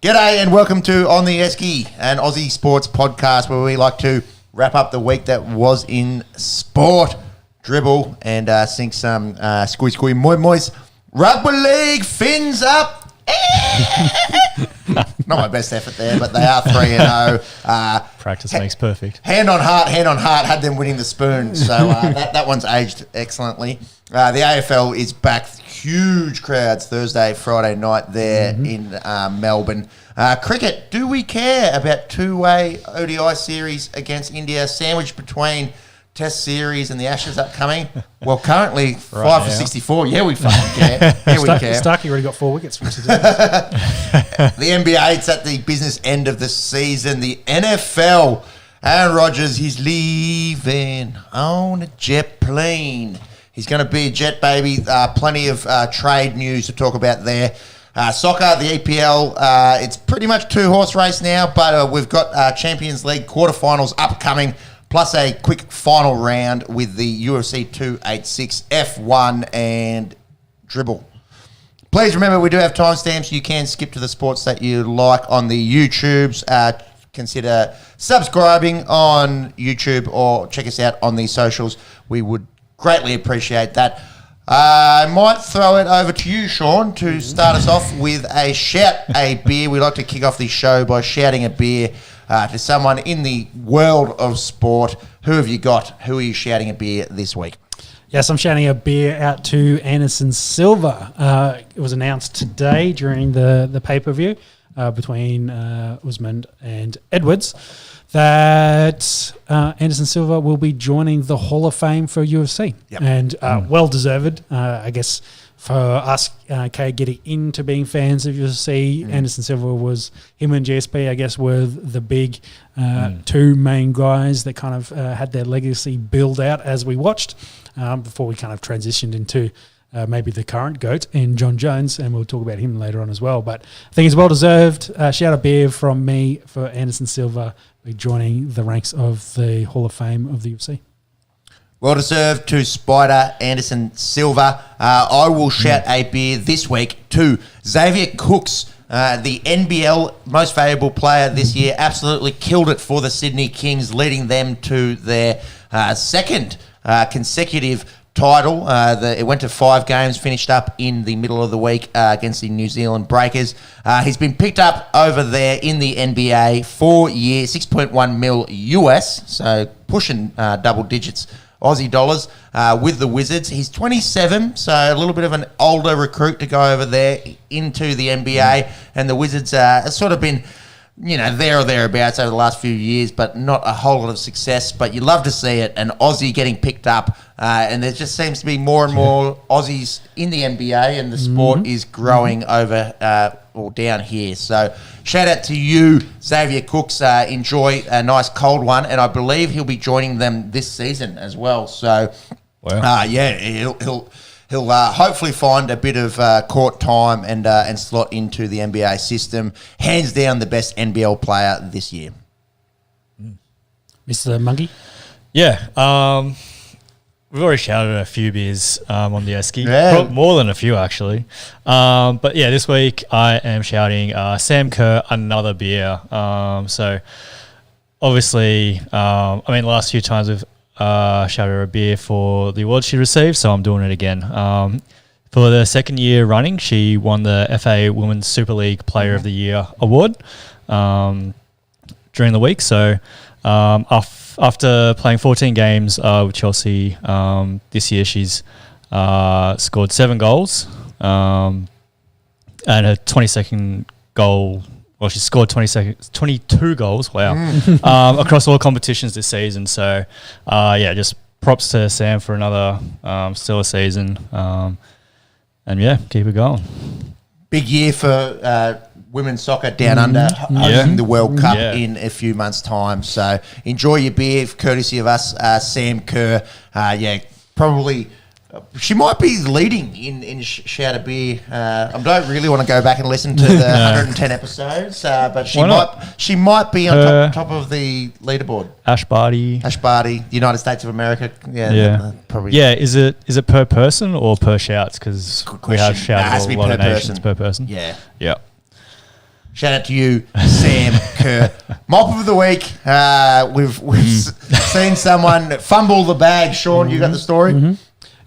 G'day and welcome to On The Esky, an Aussie sports podcast where we like to wrap up the week that was in sport, dribble and sink some squee mois. Rugby league, fins up. Not my best effort there, but they are 3-0. Practice makes perfect. Hand on heart, had them winning the spoon. So that one's aged excellently. The AFL is back. Huge crowds Thursday, Friday night there in Melbourne. Cricket, do we care about two-way ODI series against India, sandwiched between Test series and the Ashes upcoming? Well, currently 5 for 64. Yeah, we fucking care. Yeah, we care. Starkey already got 4 wickets from today. The NBA, it's at the business end of the season. The NFL, Aaron Rodgers, he's leaving on a jet plane. He's going to be a jet baby. Plenty of trade news to talk about there. Soccer, the EPL, it's pretty much two-horse race now, but we've got Champions League quarterfinals upcoming, plus a quick final round with the UFC 286, F1 and dribble. Please remember we do have timestamps. You can skip to the sports that you like on the YouTubes. Consider subscribing on YouTube or check us out on the socials. We would greatly appreciate that. I might throw it over to you, Sean, to start us off with a shout a beer. We like to kick off the show by shouting a beer to someone in the world of sport. Who have you got? Who are you shouting a beer this week? Yes, I'm shouting a beer out to Anderson Silva. It was announced today during the pay-per-view between Usman and Edwards that Anderson Silva will be joining the Hall of Fame for UFC. Yep. And well-deserved, I guess, for us, getting into being fans of UFC. Anderson Silva was, him and GSP, I guess, were the big two main guys that kind of had their legacy build out as we watched before we kind of transitioned into maybe the current GOAT in John Jones, and we'll talk about him later on as well. But I think it's well-deserved. Shout a beer from me for Anderson Silva joining the ranks of the Hall of Fame of the UFC. Well-deserved to Spider Anderson Silva. I will shout a beer this week to Xavier Cooks, the NBL most valuable player this year. Absolutely killed it for the Sydney Kings, leading them to their second consecutive title. It went to 5 games, finished up in the middle of the week against the New Zealand Breakers. He's been picked up over there in the NBA, 4-year, $6.1 million US, so pushing double digits Aussie dollars with the Wizards. He's 27, so a little bit of an older recruit to go over there into the NBA, and the Wizards have sort of been, there or thereabouts over the last few years, but not a whole lot of success. But you love to see it, an Aussie getting picked up, and there just seems to be more and more Aussies in the NBA, and the sport is growing over or down here. So shout out to you, Xavier Cooks. Enjoy a nice cold one, and I believe he'll be joining them this season as well. So, he'll hopefully find a bit of court time and slot into the NBA system. Hands down, the best NBL player this year. Mr. Monkey? Yeah. We've already shouted a few beers on the Esky. Yeah. More than a few, actually. But yeah, this week I am shouting Sam Kerr, another beer. So obviously, the last few times we've shouted a beer for the award she received, so I'm doing it again. For the second year running, she won the FA Women's Super League Player of the Year award during the week. So after playing 14 games with Chelsea this year, she's scored 7 goals and her 22nd goal. Well, she scored 22 goals, wow, across all competitions this season. So, just props to Sam for another stellar season. And, keep it going. Big year for women's soccer down under, hosting the World Cup in a few months' time. So enjoy your beer, courtesy of us, Sam Kerr. Probably... She might be leading in Shout a Beer. I don't really want to go back and listen to the 110 episodes, but she might be on top of the leaderboard. Ash Barty, United States of America. Probably. Yeah, is it per person or per shouts? Because we have shouted a lot of nations per person. Yeah. Shout out to you, Sam Kerr. Mop of the week. We've seen someone fumble the bag. Sean, you got the story? Mm-hmm.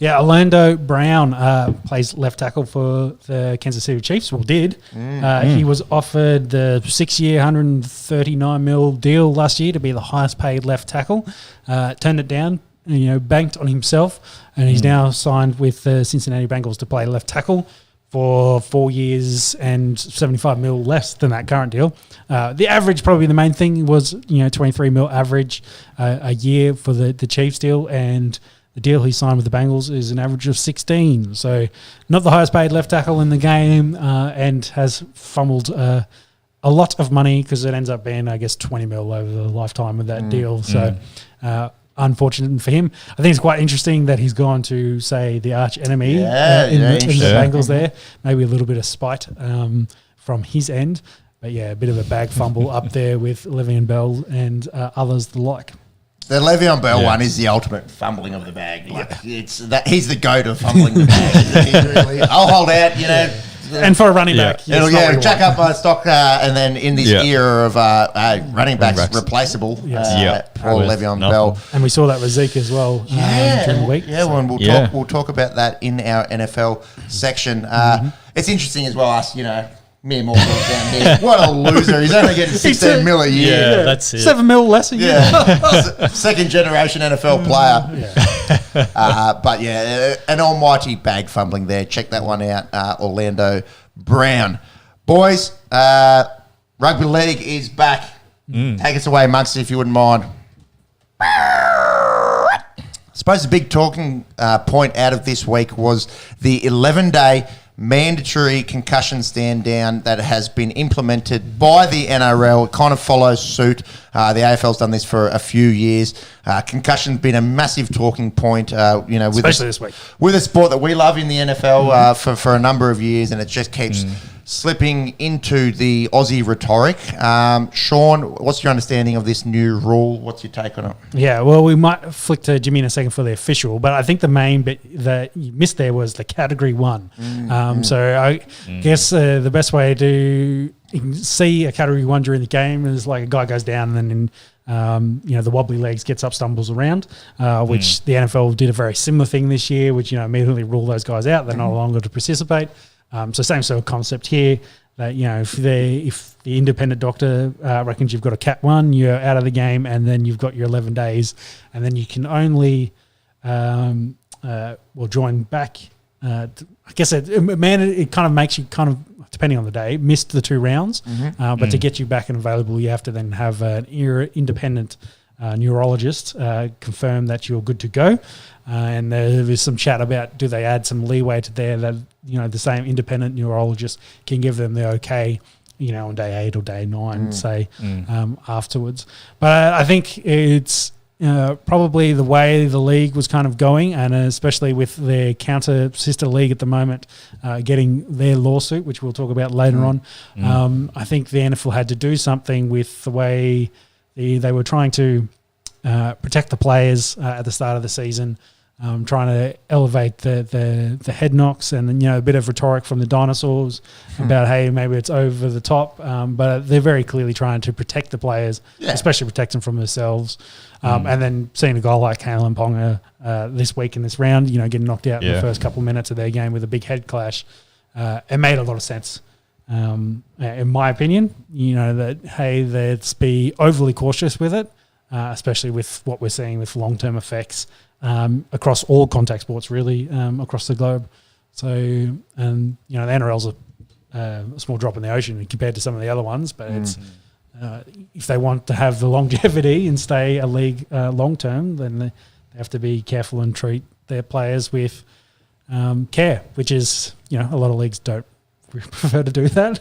Yeah, Orlando Brown plays left tackle for the Kansas City Chiefs. Well, did. He was offered the 6-year, $139 million deal last year to be the highest paid left tackle. Turned it down, banked on himself, and he's now signed with the Cincinnati Bengals to play left tackle for 4 years and $75 million less than that current deal. The average, probably the main thing, was $23 million average a year for the Chiefs deal, and the deal he signed with the Bengals is an average of 16. So not the highest paid left tackle in the game, and has fumbled a lot of money because it ends up being, I guess, $20 million over the lifetime of that deal. So unfortunate for him. I think it's quite interesting that he's gone to, say, the arch enemy in the Bengals there. Maybe a little bit of spite from his end. But yeah, a bit of a bag fumble up there with Le'Veon Bell and others the like. The Le'Veon Bell one is the ultimate fumbling of the bag. It's that he's the goat of fumbling the bag. Isn't he, really? I'll hold out, And for a running back, jack up my stock, and then in this era of running backs replaceable, poor Le'Veon Bell. And we saw that with Zeke as well during the week. Yeah, we'll talk about that in our NFL section. It's interesting as well, us, mere mortals down here. What a loser. He's only getting 16 mil a year. Yeah, that's it. $7 million less a year. Yeah. Second generation NFL player. But yeah, an almighty bag fumbling there. Check that one out. Orlando Brown. Boys, rugby league is back. Take us away, Monks, if you wouldn't mind. I suppose the big talking point out of this week was the 11-day mandatory concussion stand down that has been implemented by the NRL. It kind of follows suit. The AFL's done this for a few years. Concussion's been a massive talking point, especially this week, with a sport that we love in the NFL for a number of years, and it just keeps slipping into the Aussie rhetoric. Sean, what's your understanding of this new rule? What's your take on it? Yeah, well, we might flick to Jimmy in a second for the official, but I think the main bit that you missed there was the Category 1. So I guess the best way to see a Category 1 during the game is like a guy goes down and then the wobbly legs gets up, stumbles around, which the NFL did a very similar thing this year, which immediately rule those guys out. They're no longer to participate. So same sort of concept here, that if the independent doctor reckons you've got a Cat 1, you're out of the game, and then you've got your 11 days, and then you can only join back. I guess it kind of makes you kind of, depending on the day, missed the 2 rounds, but to get you back and available, you have to then have an independent neurologist confirm that you're good to go. And there was some chat about, do they add some leeway to there that the same independent neurologist can give them the okay, on day 8 or day 9, say, afterwards. But I think it's probably the way the league was kind of going, and especially with their counter sister league at the moment getting their lawsuit, which we'll talk about later on. I think the NFL had to do something with the way they were trying to protect the players at the start of the season, trying to elevate the head knocks and a bit of rhetoric from the dinosaurs about, hey, maybe it's over the top, but they're very clearly trying to protect the players, especially protect them from themselves. And then seeing a guy like Kalen Ponga this week in this round, getting knocked out in the first couple of minutes of their game with a big head clash, it made a lot of sense. In my opinion, that, hey, let's be overly cautious with it, especially with what we're seeing with long-term effects across all contact sports, really, across the globe. So, the NRL's a small drop in the ocean compared to some of the other ones, but it's if they want to have the longevity and stay a league long-term, then they have to be careful and treat their players with care, which is, a lot of leagues don't prefer to do that.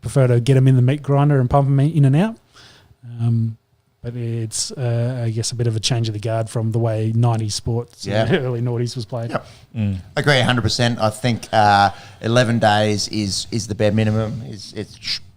Prefer to get them in the meat grinder and pump them in and out. But it's, I guess, a bit of a change of the guard from the way 90s sports, early noughties was played. Yep. Agree 100%. I think 11 days is the bare minimum. It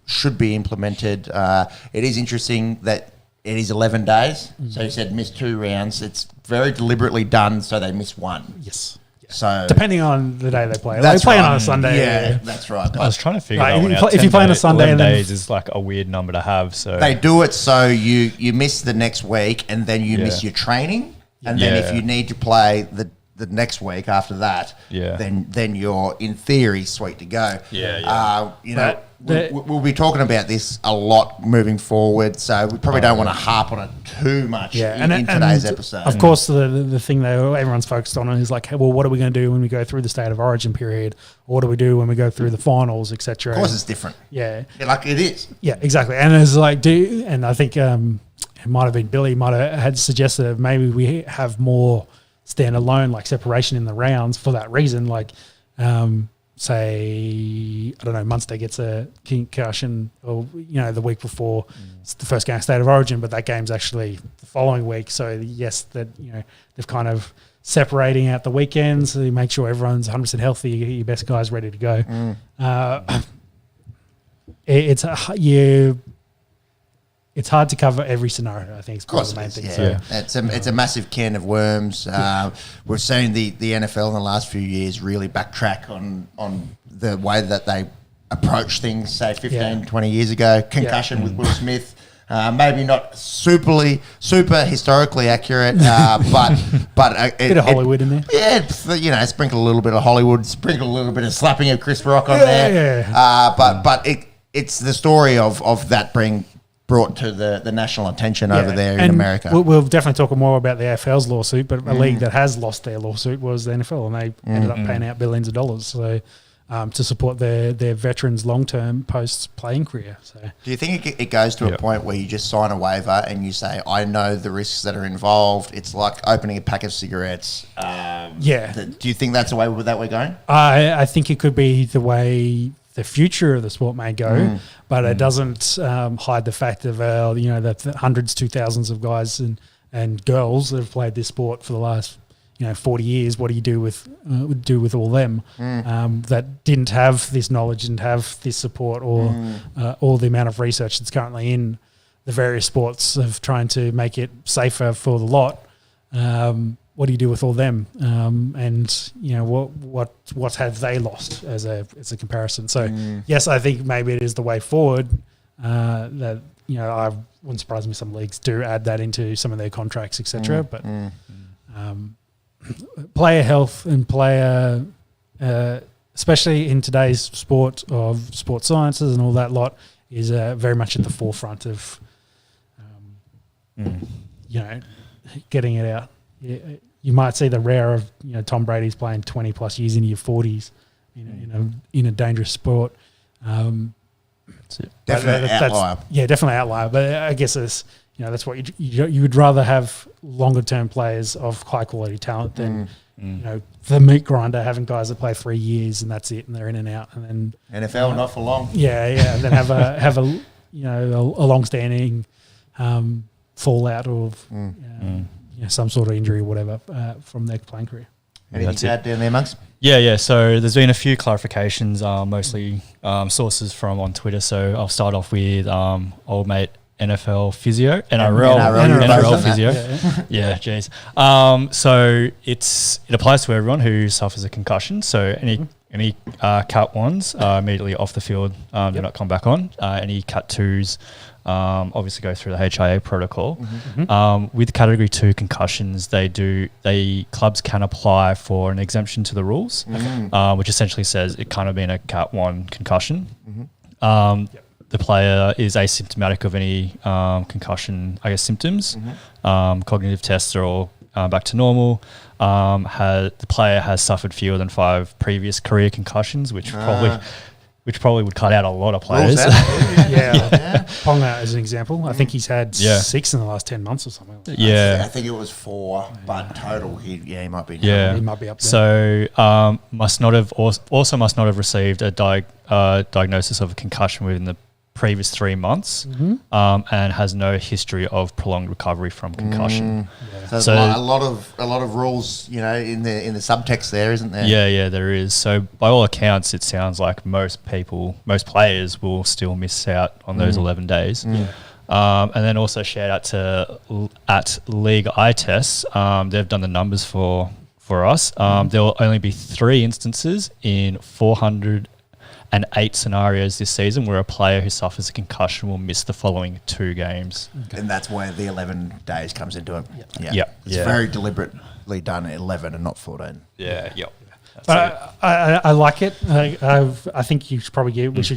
should be implemented. It is interesting that it is 11 days. So you said miss 2 rounds. It's very deliberately done so they miss 1. Yes. So Depending on the day they play. Like that's playing right. on a Sunday. Yeah, that's right. I was trying to figure Like, that if one you out. play- if you 10 play on a days- Sunday 11 and then- days is like a weird number to have. So They do it so you miss the next week and then you miss Yeah. your training, and then if Yeah. you need to play the next week after that, Yeah. then you're in theory sweet to go. Yeah. You know, But we'll be talking about this a lot moving forward, so we probably don't want to harp on it too much in today's episode. Of course, the thing that everyone's focused on is like, well, what are we going to do when we go through the state of origin period? Or what do we do when we go through the finals, etc.? Of course, it's different. Yeah. Like it is. Yeah, exactly. And it's like, and I think it might have been Billy might have had suggested maybe we have more standalone like separation in the rounds for that reason. Like, say, I don't know, Munster gets a concussion or, the week before it's the first game of State of Origin, but that game's actually the following week. So, yes, that, they've kind of separating out the weekends so you make sure everyone's 100% healthy, you get your best guys ready to go. It's hard to cover every scenario, I think, is probably the main thing. Yeah. It's a massive can of worms. We've seen the NFL in the last few years really backtrack on the way that they approach things, say 15, 20 years ago. Concussion with Will Smith. Maybe not super historically accurate, but a bit of Hollywood in there. Yeah, sprinkle a little bit of Hollywood, sprinkle a little bit of slapping of Chris Rock on there. Yeah. But it's the story of that being brought to the national attention over there in America. We'll definitely talk more about the AFL's lawsuit, but a league that has lost their lawsuit was the NFL, and they ended up paying out billions of dollars. So. To support their veterans' long-term post-playing career. So, do you think it goes to a point where you just sign a waiver and you say, I know the risks that are involved? It's like opening a pack of cigarettes. Do you think that's the way that we're going? I think it could be the way the future of the sport may go, but it doesn't hide the fact of, the hundreds to thousands of guys and girls that have played this sport for the last 40 years. What do you do with all them that didn't have this knowledge, didn't have this support, or all the amount of research that's currently in the various sports of trying to make it safer for the lot? What do you do with all them? And what have they lost as a comparison? So yes, I think maybe it is the way forward. That I wouldn't surprise me some leagues do add that into some of their contracts, etc. But player health and player, especially in today's sport of sports sciences and all that lot, is very much at the forefront of, getting it out. You might see the rare of Tom Brady's playing 20 plus years into your 40s, in a dangerous sport. Definitely outlier. Definitely outlier. But I guess it's. That's what you would rather have longer term players of high quality talent than the meat grinder, having guys that play 3 years and that's it, and they're in and out, and then NFL not for long. And then have a long standing fallout of some sort of injury or whatever from their playing career. Anything to add down there, Monks? Yeah. So there's been a few clarifications, mostly sources from on Twitter. So I'll start off with old mate NFL physio, NRL physio. Yeah, geez. So it applies to everyone who suffers a concussion. So any Cat 1s are immediately off the field, do not come back on. Any Cat 2s obviously go through the HIA protocol. With Category 2 concussions, clubs can apply for an exemption to the rules, which essentially says it can't have been a Cat 1 concussion. The player is asymptomatic of any concussion, symptoms. Cognitive tests are all back to normal. The player has suffered fewer than 5 previous career concussions, which probably would cut out a lot of players. Ponga as an example. I think he's had 6 in the last 10 months or something. I think it was 4, but total, he might be. He might be up there. So must not have received a diagnosis of a concussion within the previous 3 months, and has no history of prolonged recovery from concussion. So a lot of rules, in the subtext there, isn't there? Yeah, there is. So by all accounts, it sounds like most players will still miss out on those 11 days. And then also shout out to at League Eye Tests. They've done the numbers for for us. There will only be 3 instances in 408 scenarios this season where a player who suffers a concussion will miss the following 2 games. Okay. And that's where the 11 days comes into it. Yep. It's very deliberately done at 11 and not 14. Yeah, yep. But I like it. I think we should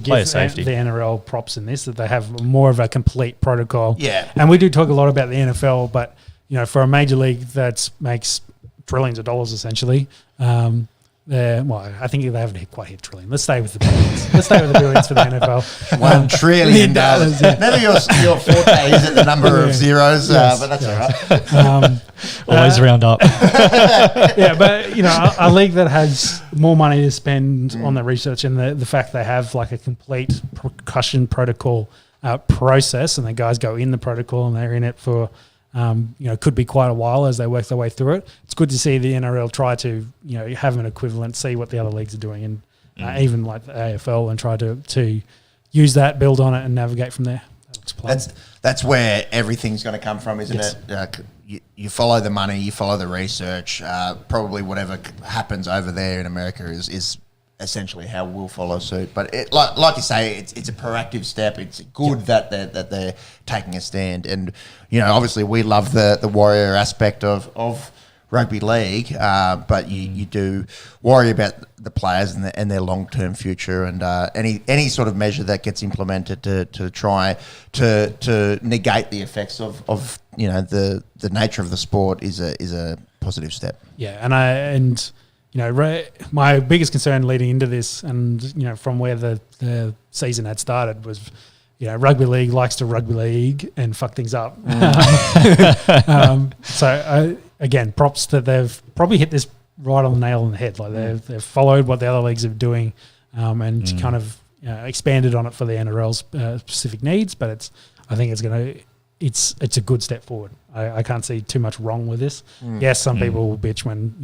give the NRL props in this, that they have more of a complete protocol. Yeah. And we do talk a lot about the NFL, but for a major league that makes trillions of dollars essentially, I think they haven't quite hit trillion. Let's stay with the billions. Let's stay with the billions for the NFL. $1 trillion. Never your forte is at the number of zeros, but that's all right. Always round up. But a league that has more money to spend on the research and the fact they have like a complete concussion protocol process, and the guys go in the protocol and they're in it for could be quite a while as they work their way through it. It's good to see the NRL try to have an equivalent, see what the other leagues are doing, and even like the AFL, and try to use that, build on it, and navigate from there. That's where everything's going to come from, isn't it? You follow the money, you follow the research. Probably whatever happens over there in America is essentially how we'll follow suit. But like you say, it's a proactive step. It's good that they're taking a stand. And obviously we love the warrior aspect of rugby league, but you do worry about the players and their long-term future, and any sort of measure that gets implemented to try to negate the effects of the nature of the sport is a positive step. Yeah, and my biggest concern leading into this, and from where the season had started, was rugby league likes to rugby league and fuck things up. Again, props that they've probably hit this right on the nail on the head. Like they've followed what the other leagues are doing, and kind of expanded on it for the NRL's specific needs. But I think it's a good step forward. I can't see too much wrong with this. Yes, some people will bitch when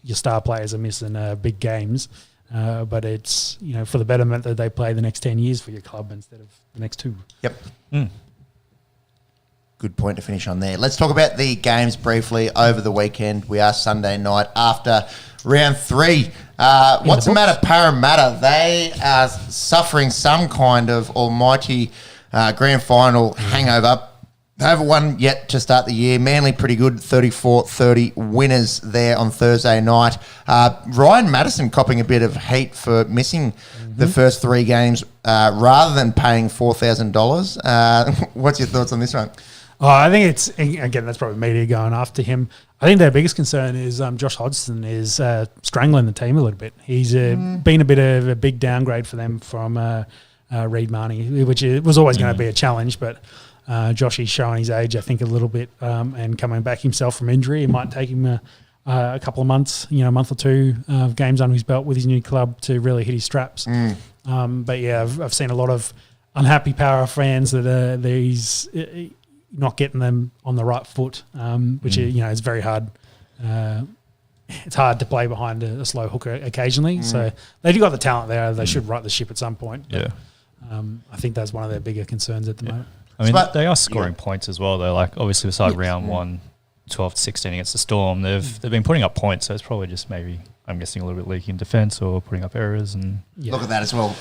your star players are missing big games, but it's for the betterment that they play the next 10 years for your club instead of the next 2. Yep. Good point to finish on there. Let's talk about the games briefly over the weekend. We are Sunday night after round 3. What's the matter, Parramatta? They are suffering some kind of almighty grand final hangover. They haven't won yet to start the year. Manly pretty good, 34-30 winners there on Thursday night. Ryan Madison copping a bit of heat for missing the first 3 games rather than paying $4,000. What's your thoughts on this one? I think that's probably media going after him. I think their biggest concern is Josh Hodgson is strangling the team a little bit. He's been a bit of a big downgrade for them from Reid Marnie, which was always going to be a challenge, but Josh is showing his age, I think, a little bit, and coming back himself from injury. It might take him a couple of months, a month or 2 of games under his belt with his new club to really hit his straps. But yeah, I've seen a lot of unhappy Power fans that he's not getting them on the right foot, which is very hard. It's hard to play behind a slow hooker occasionally. So they've got the talent there. They should right the ship at some point. Yeah. I think that's one of their bigger concerns at the moment. I mean, they are scoring points as well, though. Like, obviously, beside round 1, 12-16 against the Storm, they've been putting up points, so it's probably just maybe, I'm guessing, a little bit leaky in defence or putting up errors. And look at that as well.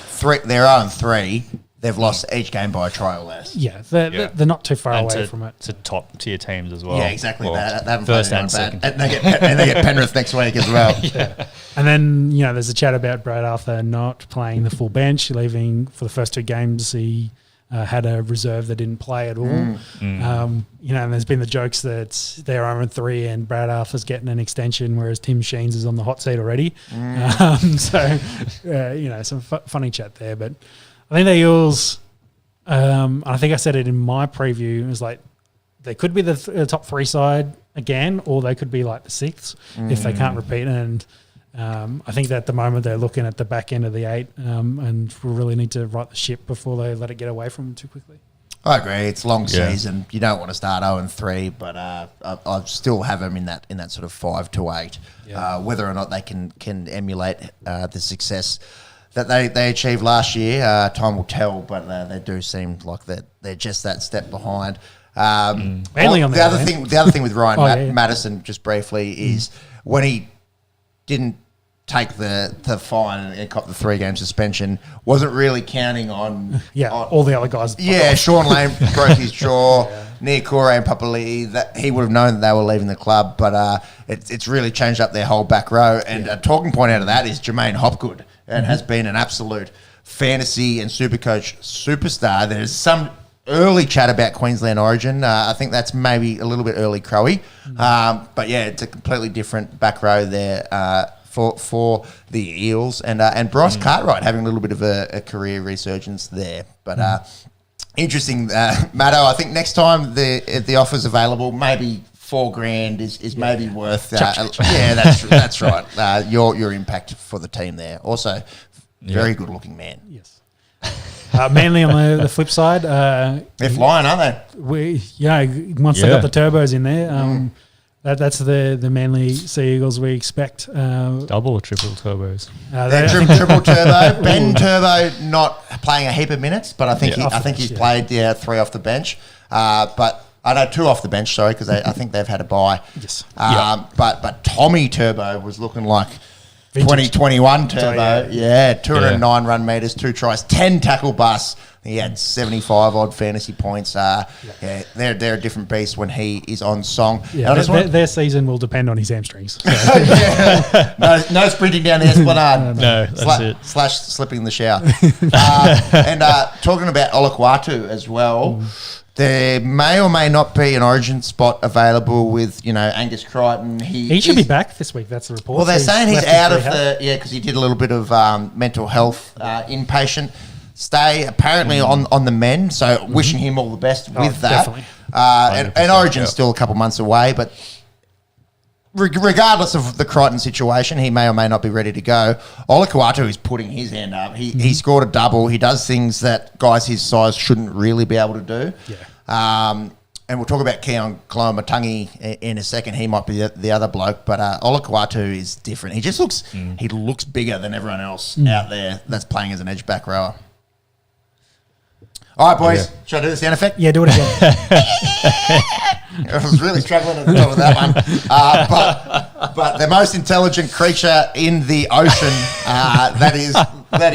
They're on 3. They've lost each game by a try or less. Yeah, they're not too far away from it. To top tier teams as well. Yeah, exactly. Well, they haven't first played and second. and they get Penrith next week as well. Yeah. And then there's a chat about Brad Arthur not playing the full bench, leaving for the first 2 games. He had a reserve that didn't play at all. And there's been the jokes that they're 0-3 and Brad Arthur's getting an extension, whereas Tim Sheens is on the hot seat already. Some funny chat there. But I think the Eels, I think I said it in my preview, it was like they could be the top 3 side again, or they could be like the 6th if they can't repeat. And I think that at the moment they're looking at the back end of the 8, and we really need to right the ship before they let it get away from them too quickly. I agree. It's long season. You don't want to start 0-3, but I still have them in that sort of 5 to 8. Whether or not they can emulate the success that they achieved last year, time will tell. But they do seem like they're just that step behind. Mainly on the other thing with Ryan Madison, just briefly, is when he didn't take the fine and cop the 3-game suspension, wasn't really counting on all the other guys. Yeah, Sean Lane broke his jaw. Niokore and Papali'i, that he would have known that they were leaving the club, but it's really changed up their whole back row. And a talking point out of that is Jermaine Hopgood, and has been an absolute fantasy and Supercoach superstar. There's some early chat about Queensland origin. I think that's maybe a little bit early crowy. But yeah, it's a completely different back row there for the Eels. And Bryce Cartwright having a little bit of a career resurgence there. But interesting, Matto. I think next time the offer's available, maybe $4,000 is maybe worth. Yeah, that's right. Your impact for the team there. Also, very good looking man. Yes. Manly on the flip side, they're flying, aren't they? Once they got the turbos in there, that's the Manly Sea Eagles we expect. Double or triple turbos? Triple turbo. Ben Turbo not playing a heap of minutes, but I think he's played 3 off the bench. But I know 2 off the bench. Sorry, because I think they've had a bye. Yes. But Tommy Turbo was looking like 2021 Turbo. 209 run meters, 2 tries, 10 tackle busts. He had 75 odd fantasy points. They're a different beast when he is on song. Yeah, their season will depend on his hamstrings. So. No sprinting down the Esplanade. No, that's it. Slash slipping in the shower. And talking about Olaquatu as well. There may or may not be an origin spot available with, Angus Crichton. He should be back this week. That's the report. Well, they're saying he's out of because he did a little bit of mental health inpatient stay apparently on the men. So wishing him all the best with that. Definitely. And Origin's still a couple months away, but regardless of the Crichton situation, he may or may not be ready to go. Olaquatu is putting his hand up. He scored a double. He does things that guys his size shouldn't really be able to do. Yeah. And we'll talk about Keon Koloamatangi in a second. He might be the other bloke, but Olaquatu is different. He just looks bigger than everyone else out there that's playing as an edge back rower. All right, boys. Should I do the sound effect? Yeah, do it again. I was really struggling at the top of that one. But the most intelligent creature in the ocean, that is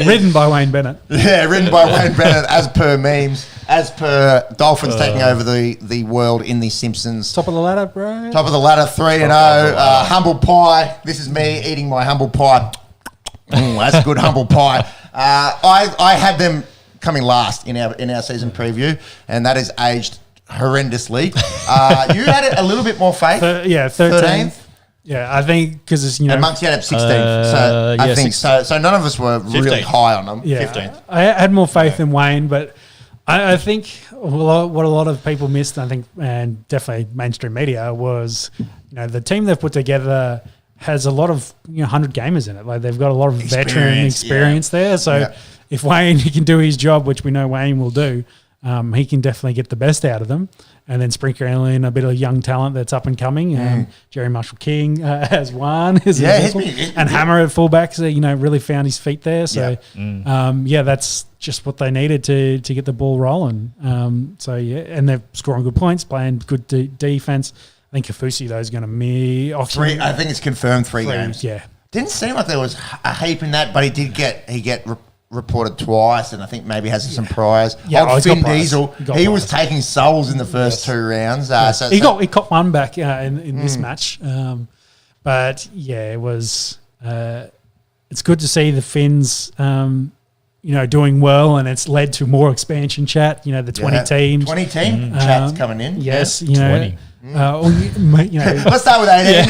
Ridden by Wayne Bennett. Yeah, ridden by Wayne Bennett, as per memes, as per Dolphins taking over the world in the Simpsons. Top of the ladder, bro. Top of the ladder, 3-0. Humble pie. This is me eating my humble pie. That's a good humble pie. I had them coming last in our season preview, and that is aged horrendously. You had it a little bit more faith. 13th. Yeah, I think because it's and Monks had it 16th. So I think so. So none of us were really high on them. Yeah, 15th. I had more faith in Wayne, but I think what a lot of people missed, I think, and definitely mainstream media, was the team they've put together has a lot of 100 gamers in it. Like they've got a lot of veteran experience there. So if Wayne can do his job, which we know Wayne will do, he can definitely get the best out of them. And then sprinkle in a bit of young talent that's up and coming. Jerry Marshall King has one. And Hammer at fullback, so, really found his feet there. So, that's just what they needed to get the ball rolling. And they're scoring good points, playing good defense. I think Kafusi, though, is going to three. I think it's confirmed 3 games. Yeah. Didn't seem like there was a heap in that, but he get reported twice, and I think maybe has some priors. Finn Diesel, he was taking souls in the first 2 rounds. He caught one back in this match. But it was. It's good to see the Finns, doing well, and it's led to more expansion chat. The 20 teams, 20 team chats coming in. Yes, 20. Let's start with 18.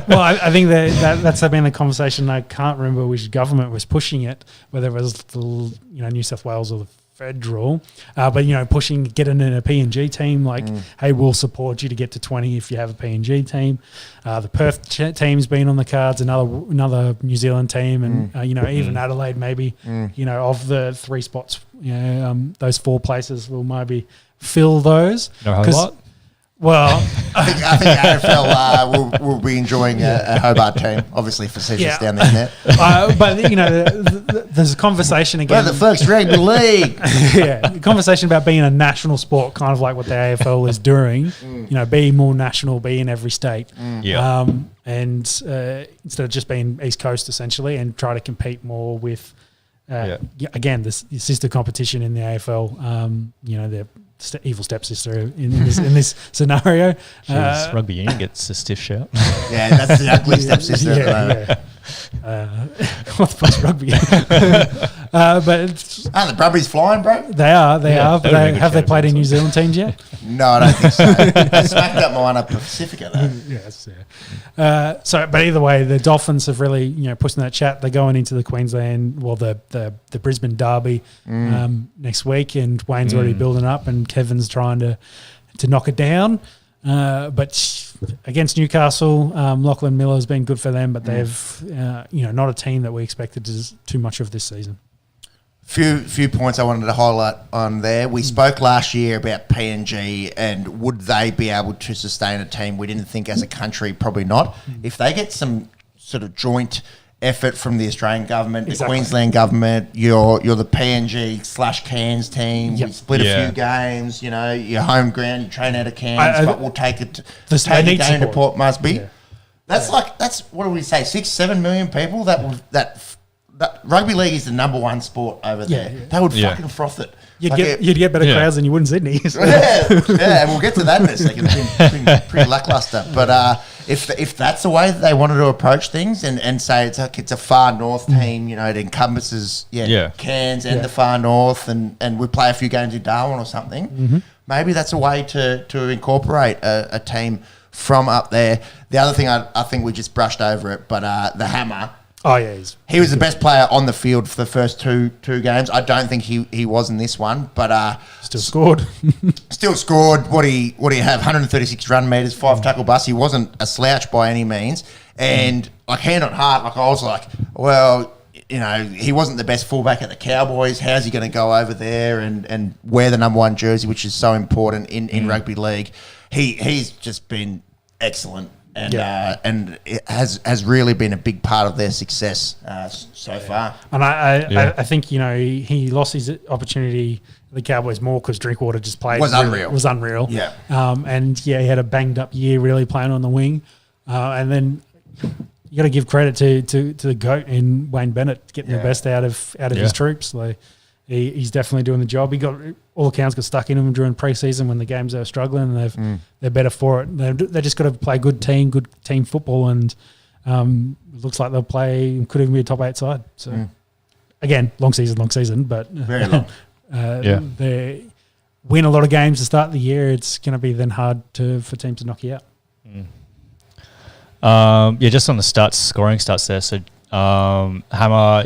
Well, I think that's been the conversation. I can't remember which government was pushing it, whether it was the New South Wales or the federal, but pushing getting in a PNG team. Like, hey, we'll support you to get to 20 if you have a PNG team. The Perth team's been on the cards. Another New Zealand team, and even Adelaide maybe. Of the 3 spots, those 4 places will maybe fill those. No whole lot? Well, I think AFL will be enjoying a Hobart team, obviously facetious down there. But there's a conversation again. Well, the folks rugby league. The conversation about being a national sport, kind of like what the AFL is doing. Be more national, be in every state. And instead of just being East Coast essentially, and try to compete more with, again, this sister competition in the AFL. The evil stepsister in this scenario. Rugby union gets a stiff shout. Yeah, that's the ugly stepsister. What the fuck's rugby? But are the Brumbies flying, bro? They are. But have they played in New Zealand teams yet? No, I don't think so. They smacked up mine up Pacifica though. Yes. But either way, the Dolphins have really pushed in that chat. They're going into the Queensland, the Brisbane Derby next week, and Wayne's already building up, and Kevin's trying to knock it down. But against Newcastle, Lachlan Miller has been good for them, but they've not a team that we expected too much of this season. Few points I wanted to highlight on there. We spoke last year about PNG and would they be able to sustain a team. We didn't think as a country, probably not. If they get some sort of joint effort from the Australian government, the Queensland government, you're the PNG/Cairns team. We split a few games. Your home ground, you train out of Cairns, but we'll take it take a game to Port Moresby. That's what do we say? 6-7 million people that rugby league is the number one sport over there. They would fucking froth it. You'd get better crowds than you would in Sydney. So. And we'll get to that in a second. It's pretty lackluster. But if that's the way that they wanted to approach things and say it's a far north team, it encompasses Cairns and the far north, and we play a few games in Darwin or something, maybe that's a way to incorporate a team from up there. The other thing, I think we just brushed over it, but the Hammer. Oh yeah, he was the best player on the field for the first two games. I don't think he was in this one, but still scored. Still scored. What do you have? 136 run meters, 5 tackle busts. He wasn't a slouch by any means. And hand on heart, I was like, well, he wasn't the best fullback at the Cowboys. How's he going to go over there and wear the number 1 jersey, which is so important in rugby league? He's just been excellent. And it has really been a big part of their success so far. And I think he lost his opportunity at the Cowboys more because Drinkwater just played was unreal. Yeah. And he had a banged up year really playing on the wing, and then you got to give credit to the GOAT in Wayne Bennett getting the best out of his troops. Like he's definitely doing the job. He got all accounts got stuck in him during pre-season when the games they were struggling, and they're better for it. They just got to play good team football, and it looks like they'll play. Could even be a top 8 side. So again, long season, but very long. They win a lot of games to start the year. It's going to be then hard for teams to knock you out. Just on the scoring stats there. So Hammer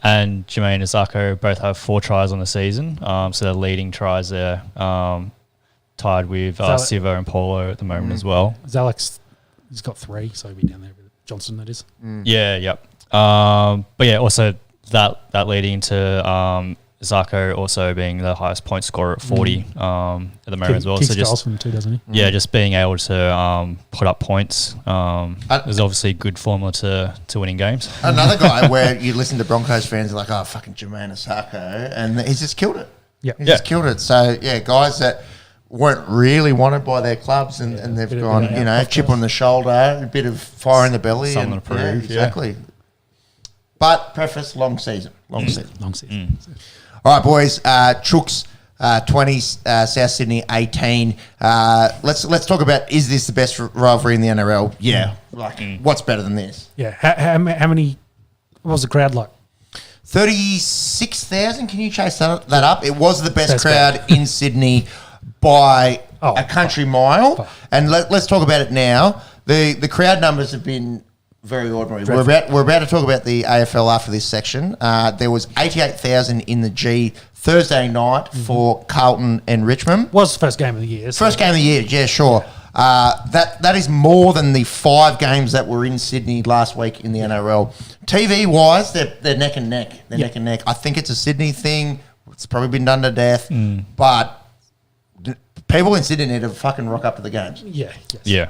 and Jermaine Azako both have 4 tries on the season. So they're leading tries there, tied with Sivo and Polo at the moment as well. Alex, he's got 3, so he'll be down there with Johnson, that is. Also that leading to Zarko also being the highest point scorer at 40 at the moment as well. So just from 2, doesn't he? Yeah, just being able to put up points is obviously a good formula to winning games. Another guy where you listen to Broncos fans are like, oh, fucking Jermaine Asako, and he's just killed it. He's just killed it. So, guys that weren't really wanted by their clubs and they've gone, chip on the shoulder, a bit of fire in the belly. Something to prove. Exactly. But preface, long season. Long season. All right, boys. Chooks, 20, South Sydney, 18. Let's talk about, is this the best rivalry in the NRL? Yeah. What's better than this? Yeah. How many, what was the crowd like? 36,000. Can you chase that up? It was the best crowd in Sydney by a country mile. And let's talk about it now. The crowd numbers have been very ordinary. We're about to talk about the AFL after this section. There was 88,000 in the G Thursday night for Carlton and Richmond. Was the first game of the year. First game of the year, yeah, sure. That is more than the 5 games that were in Sydney last week in the NRL. TV-wise, they're neck and neck. Neck and neck. I think it's a Sydney thing. It's probably been done to death. But people in Sydney need to fucking rock up to the games. Yeah. Yes. Yeah.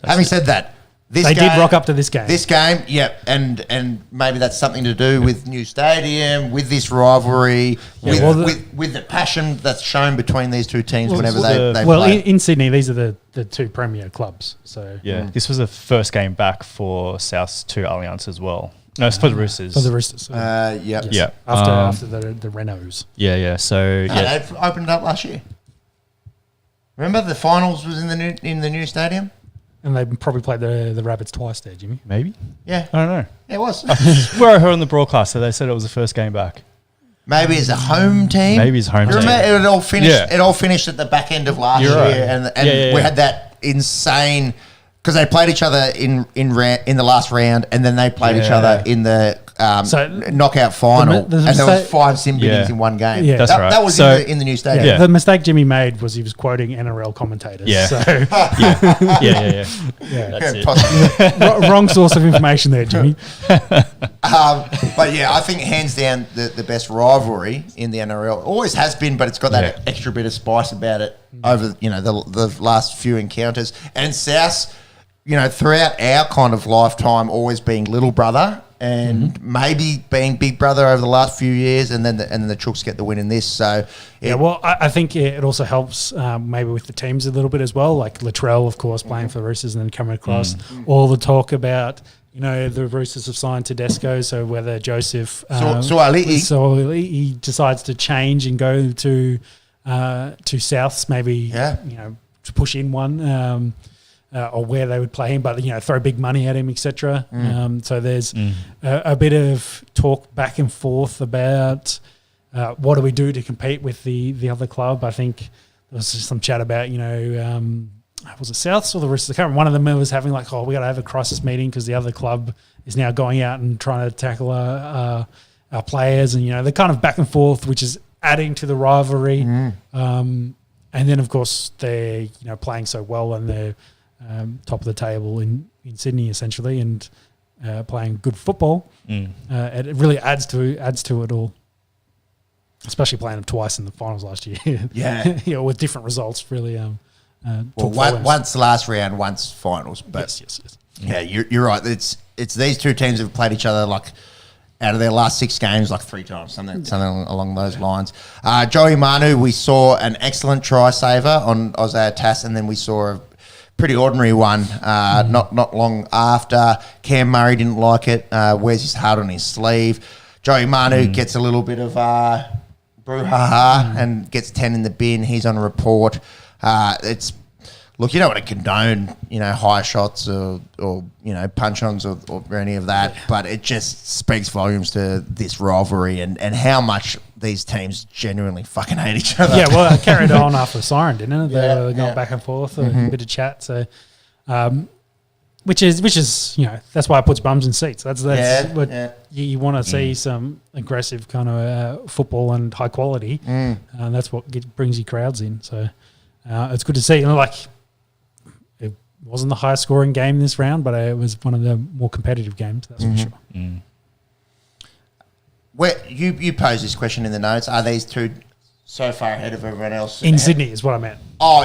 Having said that, They did rock up to this game. This game, yep, and maybe that's something to do with new stadium, with this rivalry, with the passion that's shown between these two teams whenever they play. In Sydney, these are the two premier clubs. So This was the first game back for South's two Allianz as well. No, it's for the Roosters. For the Roosters. Yeah. After the Renos. Yeah. So they've opened it up last year. Remember the finals was in the new stadium. And they probably played the Rabbits twice there, Jimmy. Maybe. Yeah. I don't know. It was. Where I heard on the broadcast, so they said it was the first game back. Maybe it's a home team. Maybe it's home team. Remember, it all finished. Yeah. It all finished at the back end of last year, right. and we had that insane because they played each other in the last round, and then they played each other in the knockout final, and there was 5 sim biddings in one game. Yeah, that's right. That was in the new stadium. Yeah. The mistake Jimmy made was he was quoting NRL commentators. Yeah. So yeah. That's it. Wrong source of information there, Jimmy. But yeah, I think hands down the best rivalry in the NRL always has been, but it's got that extra bit of spice about it over the last few encounters. And South, throughout our kind of lifetime, always being little brother and maybe being big brother over the last few years, and then the Chooks get the win in this. So I think it also helps maybe with the teams a little bit as well. Like Latrell, of course, playing for the Roosters and then coming across all the talk about. The Roosters have signed Tedesco, so whether Joseph he decides to change and go to Souths, maybe to push in one. Or where they would play him, but throw big money at him, etc. So there's a bit of talk back and forth about what do we do to compete with the other club. I think there was just some chat about was it Souths or the Roosters? I can't remember. One of them was having we got to have a crisis meeting because the other club is now going out and trying to tackle our players, and they're kind of back and forth, which is adding to the rivalry. And then of course they're playing so well and they're top of the table in Sydney essentially, and playing good football. It really adds to it all, especially playing them twice in the finals last year. With different results. Really, once last round, once finals. But yes. Yeah, you're right. It's these two teams have played each other out of their last 6 games 3 times, something along those lines. Joey Manu, we saw an excellent try saver on Isaiah Tass, and then we saw a pretty ordinary one not long after. Cam Murray didn't like it, wears his heart on his sleeve. Joey Manu gets a little bit of brouhaha and gets 10 in the bin. He's on a report. Look, you don't want to condone, high shots or punch-ons or any of that, but it just speaks volumes to this rivalry and how much these teams genuinely fucking hate each other. Yeah, well, it carried on after the siren, didn't it? They were going back and forth, a bit of chat. So, which is that's why it puts bums in seats. That's what you want to see, some aggressive kind of football and high quality, and that's what brings your crowds in. So it's good to see. It wasn't the highest scoring game this round, but it was one of the more competitive games, that's for sure. Where you posed this question in the notes, are these two so far ahead of everyone else? In Sydney is what I meant. Oh,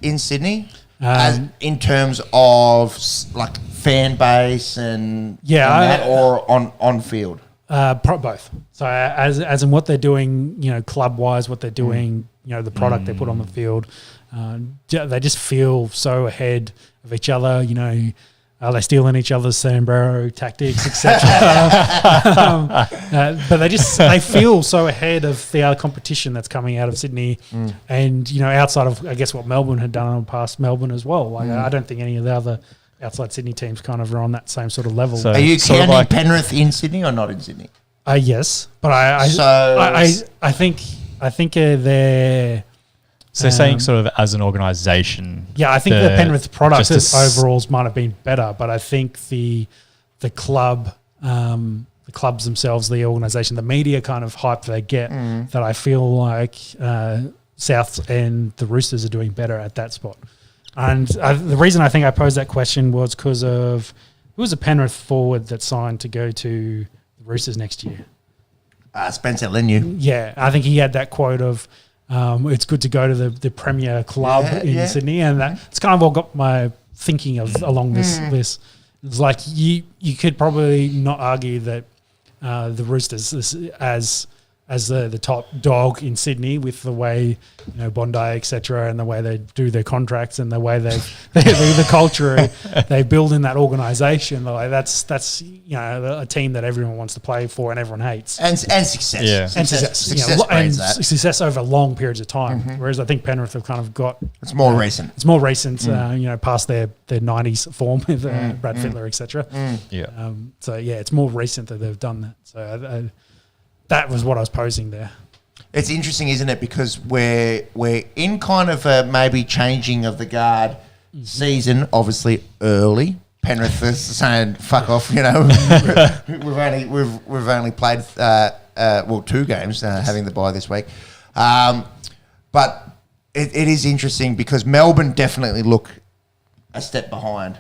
in Sydney? As in terms of fan base and or on field? Both. So as in what they're doing, club wise, what they're doing, the product they put on the field, they just feel so ahead of each other. Are they stealing each other's sombrero tactics, etc.? But they feel so ahead of the other competition that's coming out of Sydney, and outside of I guess what Melbourne had done past Melbourne as well. I don't think any of the other outside Sydney teams kind of are on that same sort of level. So are you counting Penrith in Sydney or not in Sydney? Yes, but I think they're. So saying sort of as an organisation. Yeah, I think the Penrith product overalls might have been better, but I think the club, the clubs themselves, the organisation, the media kind of hype they get, that I feel like Souths and the Roosters are doing better at that spot. And the reason I think I posed that question was because of who was a Penrith forward that signed to go to the Roosters next year? Spencer Leniu. Yeah, I think he had that quote of It's good to go to the premier club in Sydney, and that's kind of what got my thinking of along this. It's like you could probably not argue that the Roosters as the top dog in Sydney with the way Bondi etc. and the way they do their contracts and the way the culture they build in that organisation. Like that's a team that everyone wants to play for and everyone hates and success success over long periods of time. Whereas I think Penrith have kind of got more recent. It's more recent. Past their 90s form with Brad Fittler etc. It's more recent that they've done that. So that was what I was posing there. It's interesting, isn't it? Because we're in kind of a maybe changing of the guard season, obviously early. Penrith is saying "fuck off," we've only played 2 games, having the bye this week. But it is interesting because Melbourne definitely look a step behind.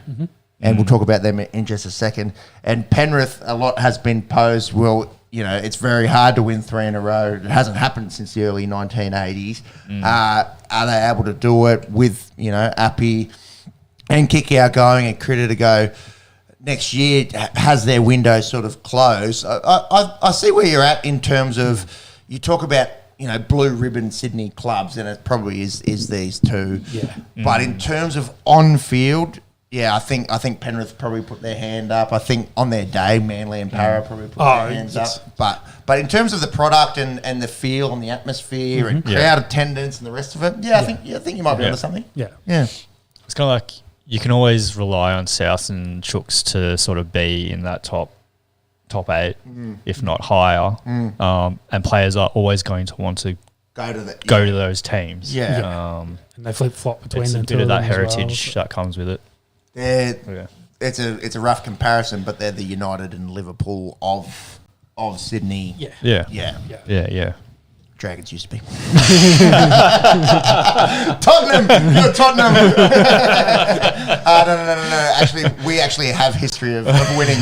And we'll talk about them in just a second. And Penrith, a lot has been posed. Well, it's very hard to win 3 in a row. It hasn't happened since the early 1980s. Are they able to do it with, Appy and Kickout going and Critter to go next year? Has their window sort of closed? I see where you're at in terms of, you talk about, blue ribbon Sydney clubs, and it probably is these two. Yeah. But in terms of on-field, I think Penrith probably put their hand up. I think on their day, Manly and Para probably put their hands up. But in terms of the product and the feel and the atmosphere and crowd attendance and the rest of it, I think you might be onto something. Yeah. It's kind of like you can always rely on South and Chooks to sort of be in that top 8, if not higher. And players are always going to want to go to those teams. And they flip flop between it's them. It's a bit of that heritage that comes with it. It's a rough comparison, but they're the United and Liverpool of Sydney. Yeah. Dragons used to be. Tottenham! You're Tottenham! No. Actually, we have history of winning.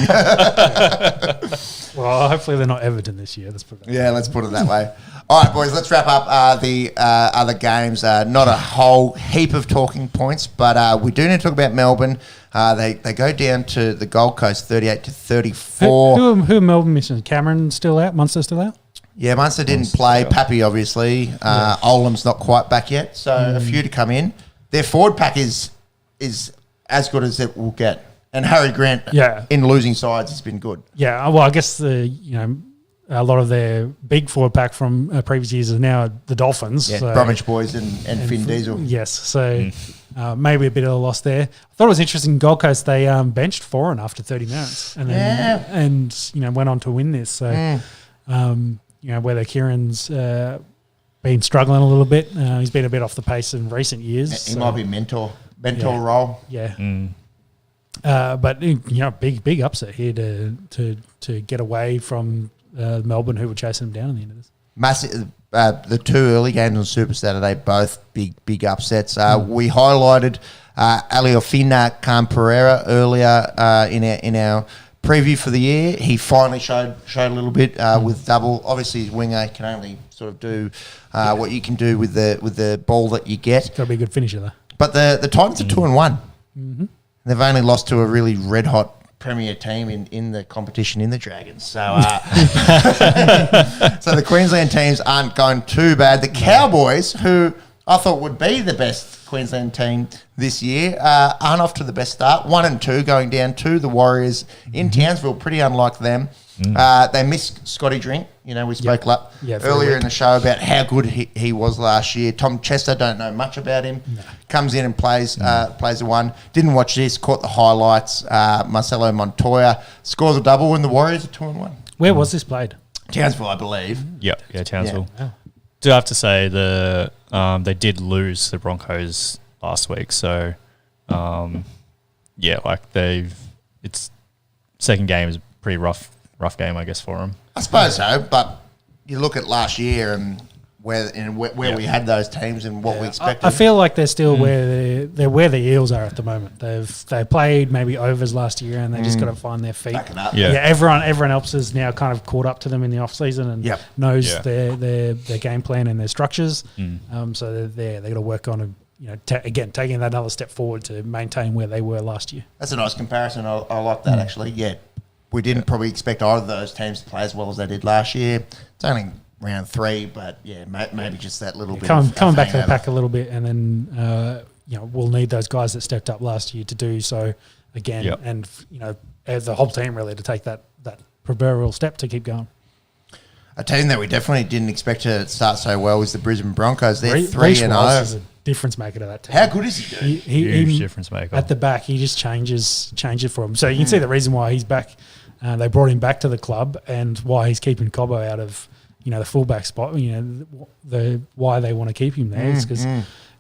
Well, hopefully they're not Everton this year. Let's put it that way. All right, boys, let's wrap up the other games. Not a whole heap of talking points, but we do need to talk about Melbourne. They go down to the Gold Coast 38-34. Who are Melbourne missing? Cameron still out? Munster still out? Yeah, Munster didn't play. Pappy, obviously. Olam's not quite back yet, so a few to come in. Their forward pack is as good as it will get. And Harry Grant, in losing sides, has been good. Yeah, well, I guess a lot of their big forward pack from previous years is now the Dolphins. Yeah, Bromwich boys and Finn Diesel. Yes, so maybe a bit of a loss there. I thought it was interesting. Gold Coast, they benched Foran after 30 minutes, and then went on to win this. So whether Kieran's been struggling a little bit, he's been a bit off the pace in recent years. He might be mentor role. Yeah. But big upset here to get away from Melbourne, who were chasing them down in the end of this. Massive. The 2 early games on Super Saturday, both big upsets. We highlighted Aliofina Khan-Pereira earlier in our preview for the year. He finally showed a little bit with double. Obviously, his winger can only sort of do what you can do with the ball that you get. Got to be a good finisher though. But the Titans are 2-1. They've only lost to a really red hot premier team in the competition in the Dragons. So so the Queensland teams aren't going too bad. The Cowboys, who I thought would be the best Queensland team this year, aren't off to the best start. 1-2 going down to the Warriors in Townsville. Pretty unlike them. They missed Scotty Drink. We spoke earlier in the show about how good he was last year. Tom Chester, don't know much about him. No. Comes in and plays the one. Didn't watch this, caught the highlights. Marcelo Montoya scores a double when the Warriors are 2-1. Where was this played? Townsville, I believe. Yeah, Townsville. Yeah. Do have to say they did lose the Broncos last week, so it's second game is a pretty rough game, I guess, for them. I suppose so, but you look at last year and where we had those teams and what we expected. I feel like they're still where the Eels are at the moment. They played maybe overs last year and they just got to find their feet. Back it up. Yeah. Everyone else has now kind of caught up to them in the off season and knows Yeah. their game plan and their structures. So they're there. They got to work on taking that another step forward to maintain where they were last year. That's a nice comparison. I like that actually. Yeah, we didn't probably expect either of those teams to play as well as they did last year. It's only round 3, but maybe just that little bit coming back to the hangover. pack a little bit, and then we'll need those guys that stepped up last year to do so again, and as the whole team really to take that proverbial step to keep going. A team that we definitely didn't expect to start so well is the Brisbane Broncos. They're Reece 3-0. Walsh is a difference maker to that team. How good is he doing? Huge difference maker. At the back, he just changes it for him. So you can see the reason why he's back. They brought him back to the club, and why he's keeping Cobbo out of the fullback spot. Why they want to keep him there is because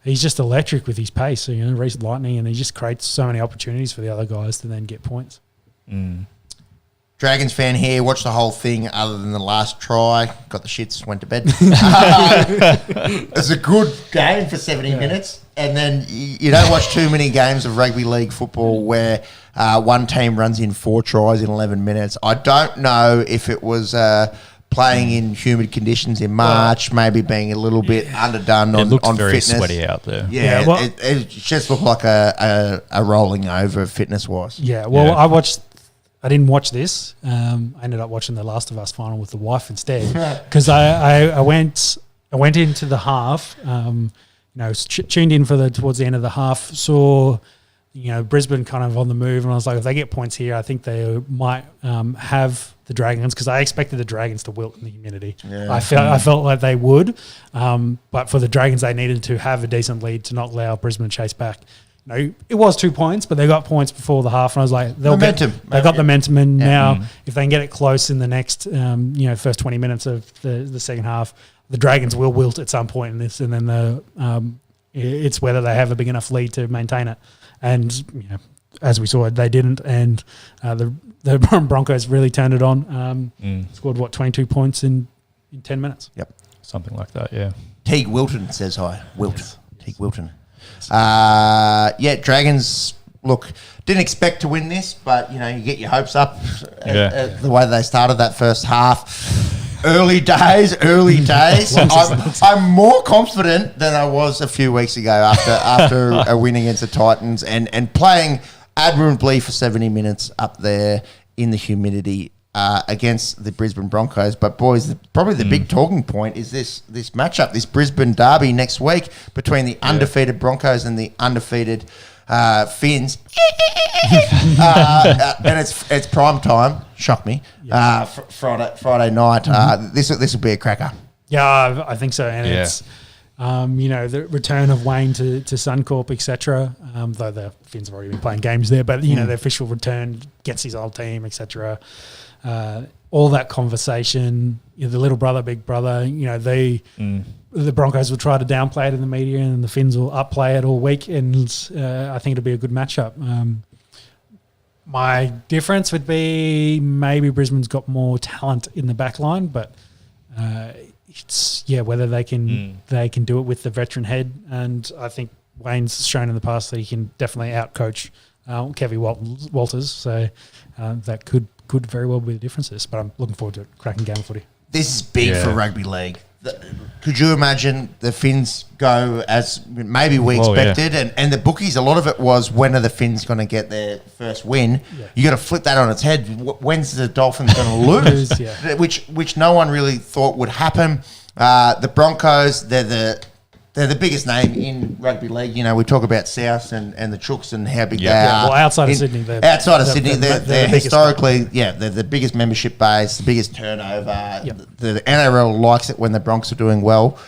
he's just electric with his pace. So, Reece Lightning, and he just creates so many opportunities for the other guys to then get points. Dragons fan here, watched the whole thing other than the last try. Got the shits, went to bed. It's a good game for 70 minutes. And then you don't watch too many games of rugby league football where one team runs in 4 tries in 11 minutes. I don't know if it was playing in humid conditions in March, maybe being a little bit underdone on looked very fitness. sweaty out there. It just looked like a rolling over fitness-wise. Yeah, well, I didn't watch this. I ended up watching the Last of Us final with the wife instead because I went into the half. Tuned in towards the end of the half. Saw Brisbane kind of on the move, and I was like, if they get points here, I think they might have the Dragons because I expected the Dragons to wilt in the humidity. Yeah. I felt like they would, but for the Dragons, they needed to have a decent lead to not allow Brisbane to chase back. It was 2 points, but they got points before the half, and I was like, they got the momentum, and now if they can get it close in the next, first 20 minutes of the second half, the Dragons will wilt at some point in this, and then it's whether they have a big enough lead to maintain it. And as we saw, they didn't, and the Broncos really turned it on. Scored 22 points in 10 minutes. Yep, something like that. Yeah. Teague Wilton says hi. Teague Wilton. Dragons, look, didn't expect to win this, but, you get your hopes up at the way they started that first half. Early days. I'm more confident than I was a few weeks ago after a win against the Titans and playing admirably for 70 minutes up there in the humidity against the Brisbane Broncos. But, boys, probably the big talking point is this matchup, this Brisbane derby next week between the undefeated Broncos and the undefeated Finns. And it's prime time. Shock me. Friday night. This will be a cracker. Yeah, I think so. And it's the return of Wayne to Suncorp, etc. Though the Finns have already been playing games there, but the official return gets his old team, etc. All that conversation, the little brother, big brother. The Broncos will try to downplay it in the media, and the Finns will upplay it all week. And I think it'll be a good matchup. My difference would be maybe Brisbane's got more talent in the back line, but it's whether they can do it with the veteran head. And I think Wayne's shown in the past that he can definitely outcoach Kevy Walters. So that could very well be the differences. But I'm looking forward to a cracking game of footy. This is big for rugby league. Could you imagine the Finns go as maybe we expected? And the bookies, a lot of it was, when are the Finns going to get their first win? Yeah. You got to flip that on its head. When's the Dolphins going to lose? Which no one really thought would happen. The Broncos, they're the biggest name in rugby league. We talk about South and the Chooks and how big they are. Well, outside of Sydney. They're historically, they're the biggest membership base, the biggest turnover. Yep. The NRL likes it when the Bronx are doing well.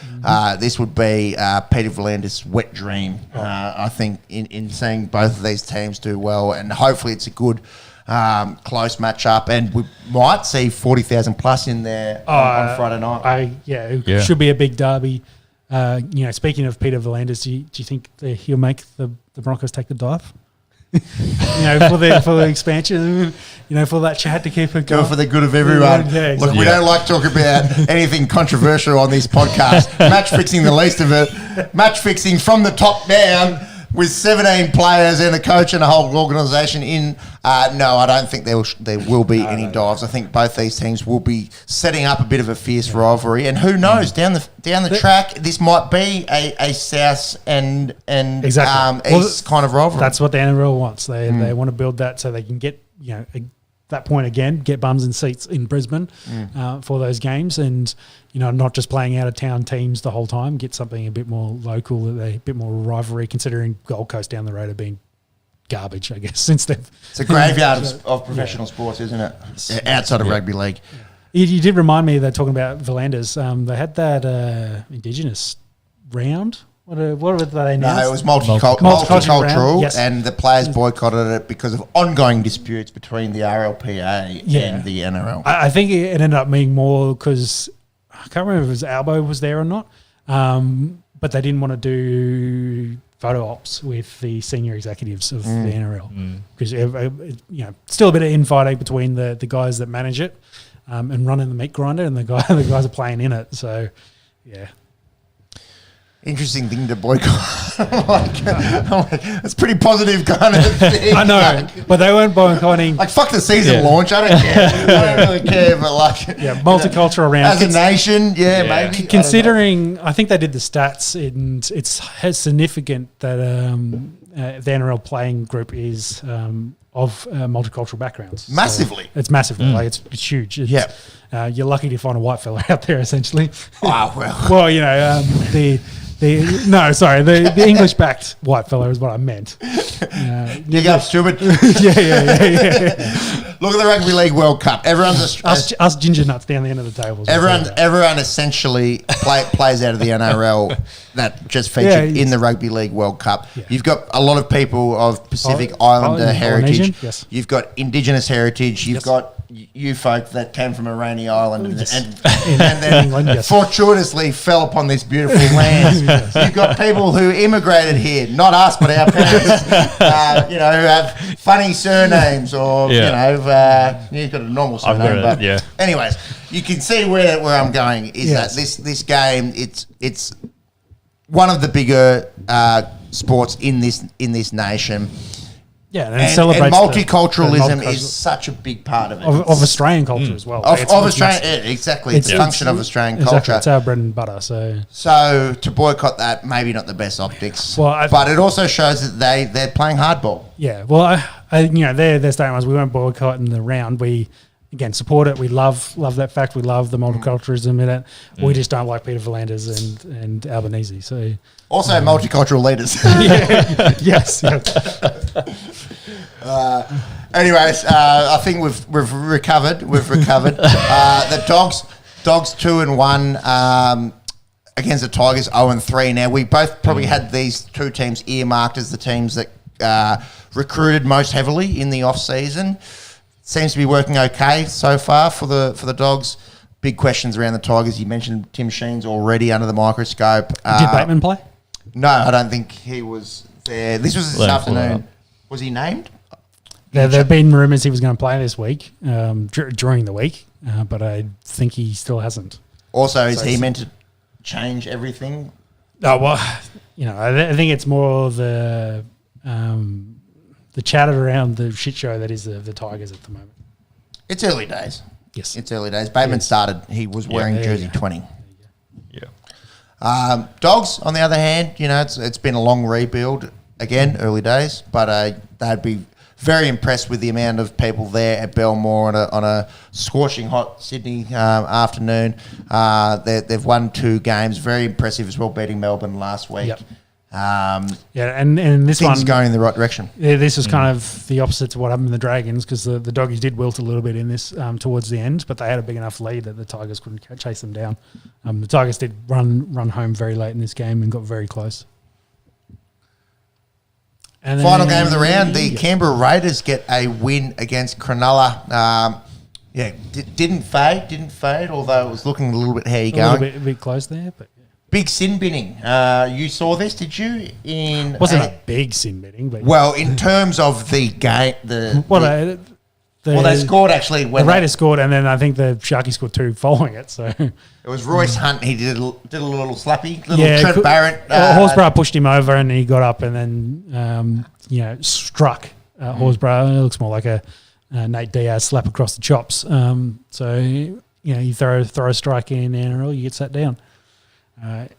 This would be Peter V'landys' wet dream, I think, in seeing both of these teams do well. And hopefully it's a good close matchup, and we might see 40,000 plus in there on Friday night. It should be a big derby. Speaking of Peter V'landys, do you think he'll make the Broncos take the dive? for the expansion, for that chat to keep it Do going. it for the good of everyone. Yeah, exactly. Look, we don't like to talk about anything controversial on this podcast. Match fixing, the least of it. Match fixing from the top down with 17 players and a coach and a whole organisation in. No, I don't think there will be any dives. I think both these teams will be setting up a bit of a fierce rivalry. And who knows, down the track, this might be a South and Exactly. East kind of rivalry. That's what the NRL wants. They want to build that so they can get that point again, get bums and seats in Brisbane for those games, and not just playing out of town teams the whole time. Get something a bit more local, a bit more rivalry. Considering Gold Coast down the road have been garbage, I guess, since they've. It's a graveyard of professional sports, isn't it? Outside of rugby league. You did remind me that talking about Volanders, they had that Indigenous round. What were they announced? No, it was multicultural, round, yes. And the players boycotted it because of ongoing disputes between the RLPA and the NRL. I think it ended up being more because I can't remember if it was Albo was there or not, but they didn't want to do photo ops with the senior executives of the NRL because still a bit of infighting between the guys that manage it and running the meat grinder and the guys are playing in it. So, yeah. Interesting thing to boycott. It's pretty positive kind of thing. I know, but they weren't boycotting. Fuck the season launch. I don't care. I don't really care, but multicultural round. As a nation, maybe. Considering, I think they did the stats, and it's significant that the NRL playing group is of multicultural backgrounds. Massively. So it's massively. It's huge. You're lucky to find a white fella out there, essentially. Oh, well. Well, the English backed white fella is what I meant. You go stupid. Yeah. Look at the Rugby League World Cup. Everyone's us ginger nuts down the end of the table. Everyone essentially plays out of the NRL that just featured in the Rugby League World Cup. Yeah. You've got a lot of people of Pacific Islander heritage. Yes. You've got Indigenous heritage. You've got you folk that came from Rainy Island and then England, fortuitously fell upon this beautiful land. You've got people who immigrated here, not us, but our parents, who have funny surnames or, you've got a normal surname. Anyways, you can see where I'm going is that this game, it's one of the bigger sports in this nation. Yeah, and multiculturalism is such a big part of it. Of Australian culture as well. Of Australian, exactly. It's a function of Australian culture. It's our bread and butter. So to boycott that, maybe not the best optics. But it also shows that they're playing hardball. Yeah. Well, their statement was we won't boycott in the round. We again support it. We love that fact. We love the multiculturalism in it. We just don't like Peter Volanders and Albanese. So. Also, multicultural leaders. Yes. Anyways, I think we've recovered. The Dogs 2-1 against the Tigers 0-3. Now we both probably had these two teams earmarked as the teams that recruited most heavily in the off season. Seems to be working okay so far for the Dogs. Big questions around the Tigers. You mentioned Tim Sheen's already under the microscope. Did Bateman play? No, I don't think he was there. This was this afternoon. Was he named? There have been rumours he was going to play this week, during the week, but I think he still hasn't. Also, is he meant to change everything? Oh, well, I think it's more the chatter around the shit show that is the Tigers at the moment. It's early days. Yes. It's early days. Bateman started. He was wearing jersey 20. Yeah. Dogs, on the other hand, it's been a long rebuild. Again, early days, but they'd be very impressed with the amount of people there at Belmore on a scorching hot Sydney afternoon. They've won 2 games. Very impressive as well, beating Melbourne last week. Yep. And this things one going in the right direction. Yeah, this was kind of the opposite to what happened in the Dragons because the Doggies did wilt a little bit in this towards the end, but they had a big enough lead that the Tigers couldn't chase them down. The Tigers did run home very late in this game and got very close. And Final game of the round, the Canberra Raiders get a win against Cronulla. Didn't fade, although it was looking a little bit how you going. A bit close there, but Big sin binning. You saw this, did you? Wasn't a big sin binning, but well, in terms of the game, they scored actually when the Raiders scored, and then I think the Sharkies scored 2 following it. So it was Royce Hunt. He did a little slappy, Trent Barrett. Horsburgh pushed him over, and he got up and then struck Horsburgh. It looks more like a Nate Diaz slap across the chops. So you throw a strike in the NRL, you get sat down.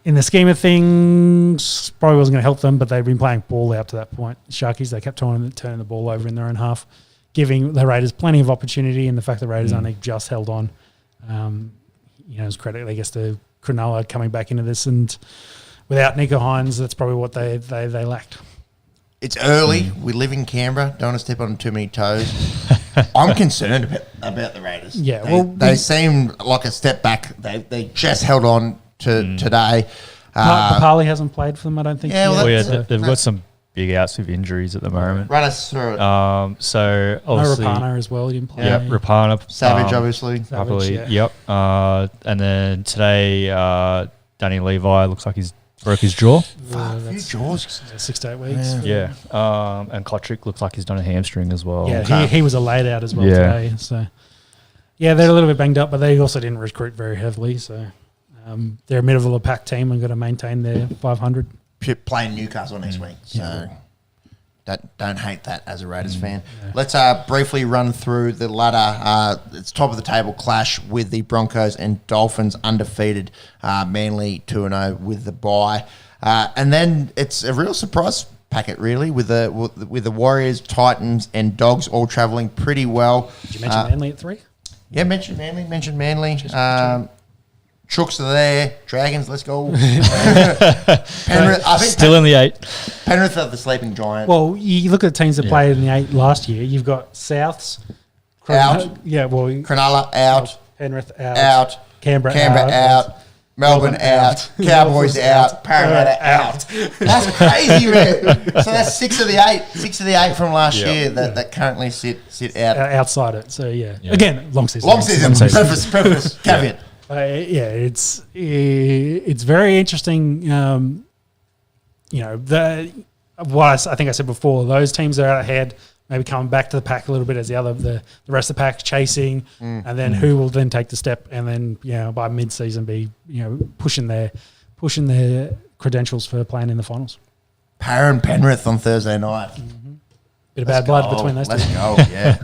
In the scheme of things, probably wasn't going to help them, but they'd been playing ball out to that point. Sharkies, they kept turning the ball over in their own half, giving the Raiders plenty of opportunity, and the fact the Raiders only just held on, is credit, I guess, to Cronulla coming back into this, and without Nico Hines, that's probably what they lacked. It's early. We live in Canberra. Don't want to step on too many toes. I'm concerned about the Raiders. Yeah, they seem like a step back. They just held on to today. Papali hasn't played for them, I don't think. Yeah, they've got some big outs with injuries at the moment. Run us through it. So obviously, Rapana as well. He didn't play. Yep, Rapana. Savage, obviously. Probably. Yeah. Yep. And then today, Danny Levi looks like he's broke his jaw. That's jaws. 6 to 8 weeks. Yeah. And Kotrick looks like he's done a hamstring as well. Yeah, he was a laid out as well today. So yeah, they're a little bit banged up, but they also didn't recruit very heavily. So they're a middle of the pack team and got to maintain their 500. Playing Newcastle next week, so don't hate that as a Raiders fan. Yeah. Let's briefly run through the ladder. It's top of the table clash with the Broncos and Dolphins, undefeated. Manly 2-0 with the bye, and then it's a real surprise packet, really, with the Warriors, Titans, and Dogs all travelling pretty well. Did you mention Manly at 3? Yeah, mentioned Manly. Chooks are there. Dragons, let's go. Penrith, I think still in the 8. Penrith are the sleeping giant. Well, you look at the teams that played in the 8 last year. You've got Souths. Out. Yeah, well. Cronulla, out. Penrith, out. Out. Canberra out. Melbourne, out. Cowboys, out. Parramatta, out. That's crazy, man. So that's 6 of the 8. 6 of the 8 from last year that currently sit out. Outside it. So, yeah. Again, long season. Long season. Preface, caveat. It's very interesting. What I think I said before, those teams that are out ahead, maybe coming back to the pack a little bit as the rest of the pack chasing, and then who will then take the step, and then by mid-season be pushing their credentials for playing in the finals. Para and Penrith on Thursday night. Bit of bad blood between those two. Let's go. Yeah.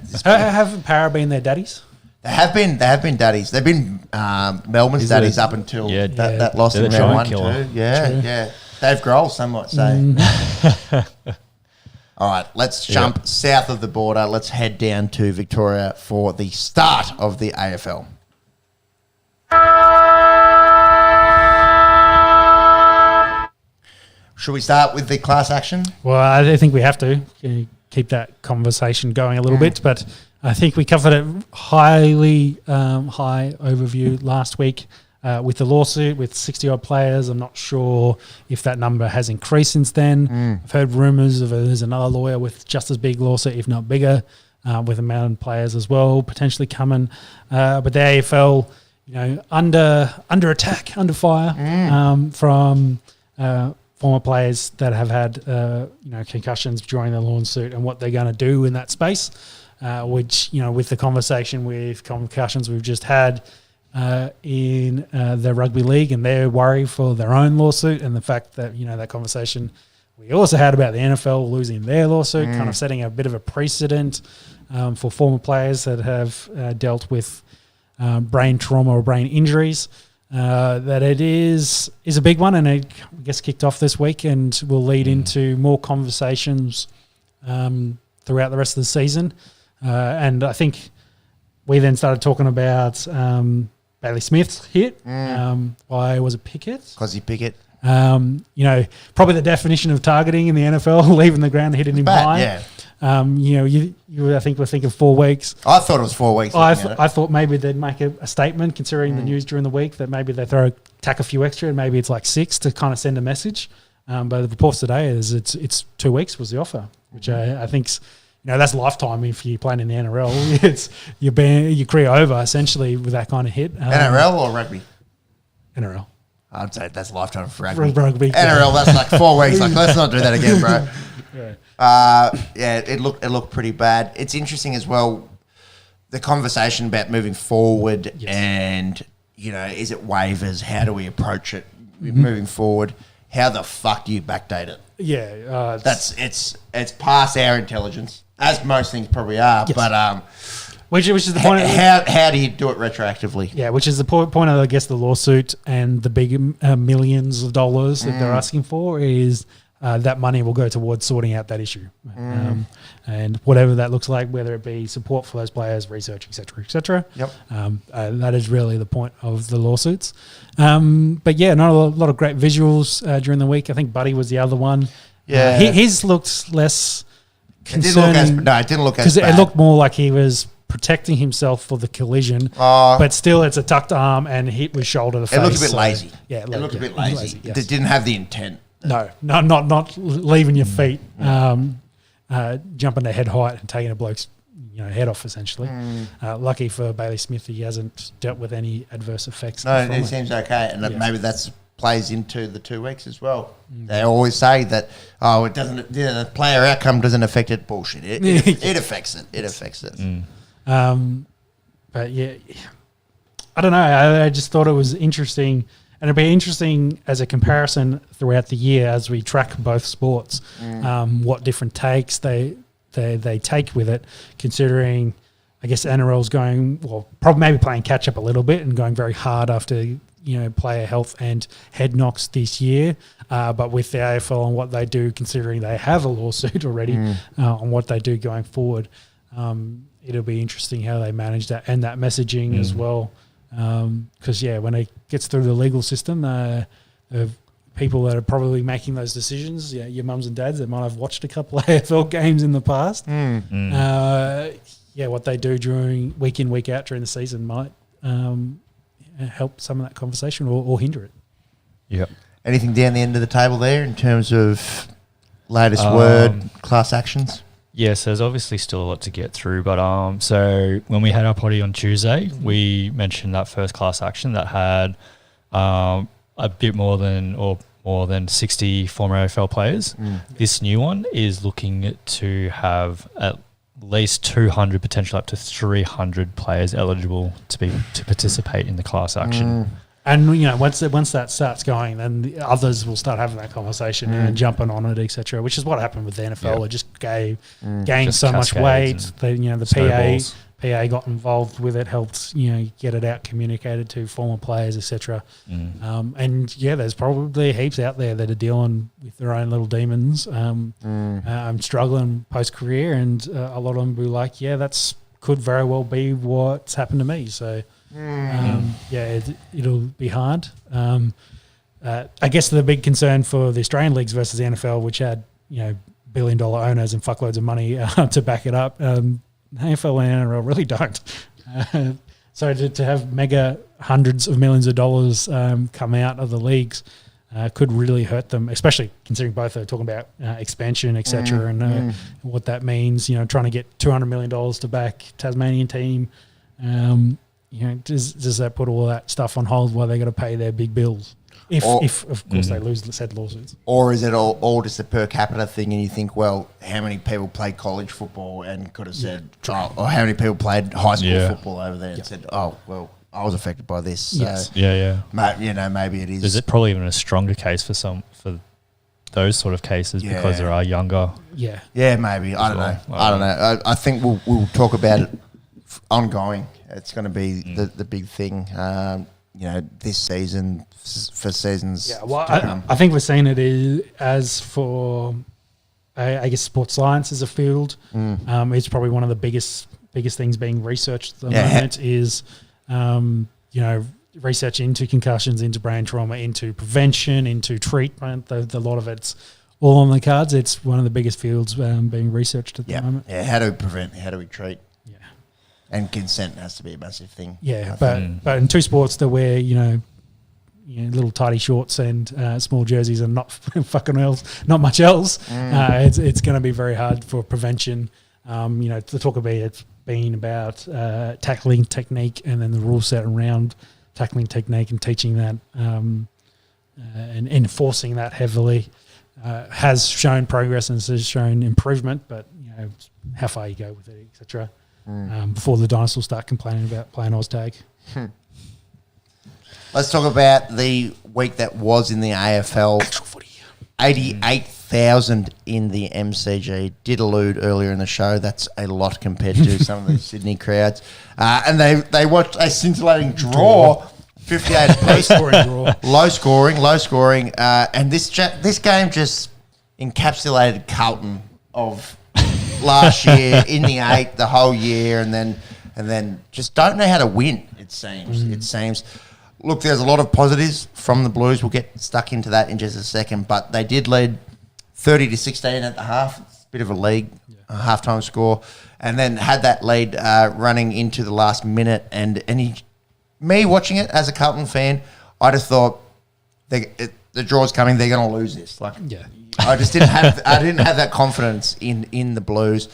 Have Para been their daddies? They have been daddies. They've been Melbourne's daddies up until that loss in round 1 too. Yeah. Dave Grohl, some might say. All right, let's jump south of the border. Let's head down to Victoria for the start of the AFL. Should we start with the class action? Well, I think we have to keep that conversation going a little bit, but I think we covered it high overview last week with the lawsuit with 60-odd players. I'm not sure if that number has increased since then. I've heard rumours of there's another lawyer with just as big lawsuit, if not bigger, with a amount of players as well potentially coming. But the AFL, under attack, under fire from former players that have had concussions during the lawsuit and what they're going to do in that space. Which, with the conversation with concussions we've just had in the rugby league and their worry for their own lawsuit, and the fact that, that conversation we also had about the NFL losing their lawsuit, kind of setting a bit of a precedent for former players that have dealt with brain trauma or brain injuries, that it is a big one, and it gets kicked off this week and will lead into more conversations throughout the rest of the season. And I think we then started talking about Bailey Smith's hit. Why was it Pickett? Cosy Pickett. Probably the definition of targeting in the NFL, leaving the ground, hitting him high. Yeah. I think we're thinking 4 weeks. I thought it was 4 weeks. I thought maybe they'd make a statement, considering the news during the week, that maybe they tack a few extra, and maybe it's like 6 to kind of send a message. But the reports today is it's 2 weeks was the offer, which I think's, that's lifetime if you're playing in the NRL. It's your career over essentially with that kind of hit. NRL or rugby? NRL. I'd say that's lifetime for For rugby. rugby. NRL, that's like 4 weeks. Like, let's not do that again, bro. Yeah. It looked pretty bad. It's interesting as well, the conversation about moving forward and, is it waivers? How do we approach it moving forward? How the fuck do you backdate it? Yeah. It's past our intelligence, as most things probably are. Yes. But which is the point. How do you do it retroactively? Yeah, which is the point of, I guess, the lawsuit and the big millions of dollars that they're asking for is that money will go towards sorting out that issue. And whatever that looks like, whether it be support for those players, research, et cetera. Yep. That is really the point of the lawsuits. But yeah, not a lot of great visuals during the week. I think Buddy was the other one. Yeah. His looked less concerning. It didn't look as bad. Because it looked more like he was protecting himself for the collision, but still it's a tucked arm and hit with shoulder to face. It looked a bit lazy. Yeah, it looked a bit lazy. Yes. It didn't have the intent. No, not leaving your feet, jumping to head height and taking a bloke's head off essentially. Lucky for Bailey Smith, he hasn't dealt with any adverse effects. No, it seems okay, and maybe that's plays into the 2 weeks as well. They always say that it doesn't. The player outcome doesn't affect it. Bullshit. It affects it. It affects it. But yeah, I don't know. I just thought it was interesting. And it'll be interesting as a comparison throughout the year as we track both sports, what different takes they take with it, considering, I guess, NRL's going, probably maybe playing catch up a little bit and going very hard after, player health and head knocks this year. But with the AFL and what they do, considering they have a lawsuit already on what they do going forward, it'll be interesting how they manage that and that messaging as well. Because when it gets through the legal system, people that are probably making those decisions, your mums and dads that might have watched a couple of AFL games in the past, what they do during week in, week out during the season might help some of that conversation or hinder it. Yep. Anything down the end of the table there in terms of latest word, class actions? Yes, there's obviously still a lot to get through, but so when we had our potty on Tuesday, we mentioned that first class action that had a bit more than 60 former AFL players. This new one is looking to have at least 200, potentially up to 300 players eligible to participate in the class action. And once that starts going, then the others will start having that conversation and jumping on it, etc. Which is what happened with the NFL. It just gained so much weight. The PA got involved with it, helped get it out, communicated to former players, etc. And there's probably heaps out there that are dealing with their own little demons. I'm struggling post career, and a lot of them will be like, that's could very well be what's happened to me. So. It'll be hard. I guess the big concern for the Australian leagues versus the NFL, which had $1 billion owners and fuckloads of money to back it up, AFL and NRL really don't. So to have mega hundreds of millions of dollars come out of the leagues could really hurt them, especially considering both are talking about expansion, etc., and what that means. Trying to get $200 million to back Tasmanian team. Does that put all that stuff on hold while they got to pay their big bills? If of course they lose said lawsuits. Or is it all just a per capita thing and you think, well, how many people played college football and could have said, or how many people played high school football over there and said, oh, well, I was affected by this. Yes. So, maybe it is. There's probably even a stronger case for those sort of cases because there are younger. Yeah. Yeah, maybe. I don't know. I think we'll talk about it ongoing. It's going to be the big thing, this season for seasons. Yeah, well, I think we're seeing it as for, I guess, sports science as a field. It's probably one of the biggest things being researched at the moment is, research into concussions, into brain trauma, into prevention, into treatment. A lot of it's all on the cards. It's one of the biggest fields being researched at the moment. Yeah, how do we prevent? How do we treat? Yeah. And consent has to be a massive thing. Yeah, but in two sports that wear, little tidy shorts and small jerseys and not fucking else, not much else, it's going to be very hard for prevention. To talk about it's been about tackling technique and then the rule set around tackling technique and teaching that. and enforcing that heavily. Has shown progress and has shown improvement, but how far you go with it, etc. Before the dinosaurs start complaining about playing Oztag. Let's talk about the week that was in the AFL. Actual footy. 88,000 in the MCG. Did allude earlier in the show. That's a lot compared to some of the Sydney crowds. And they watched a scintillating draw. 58 apiece. Low scoring. And this game just encapsulated Carlton of last year in the 8, the whole year, and then just don't know how to win, it seems. Look, there's a lot of positives from the Blues. We'll get stuck into that in just a second, but they did lead 30-16 at the half. It's a bit of a league, a halftime score, and then had that lead running into the last minute. And me watching it as a Carlton fan, I just thought the draw's coming. They're going to lose this. I just didn't have that confidence in the Blues.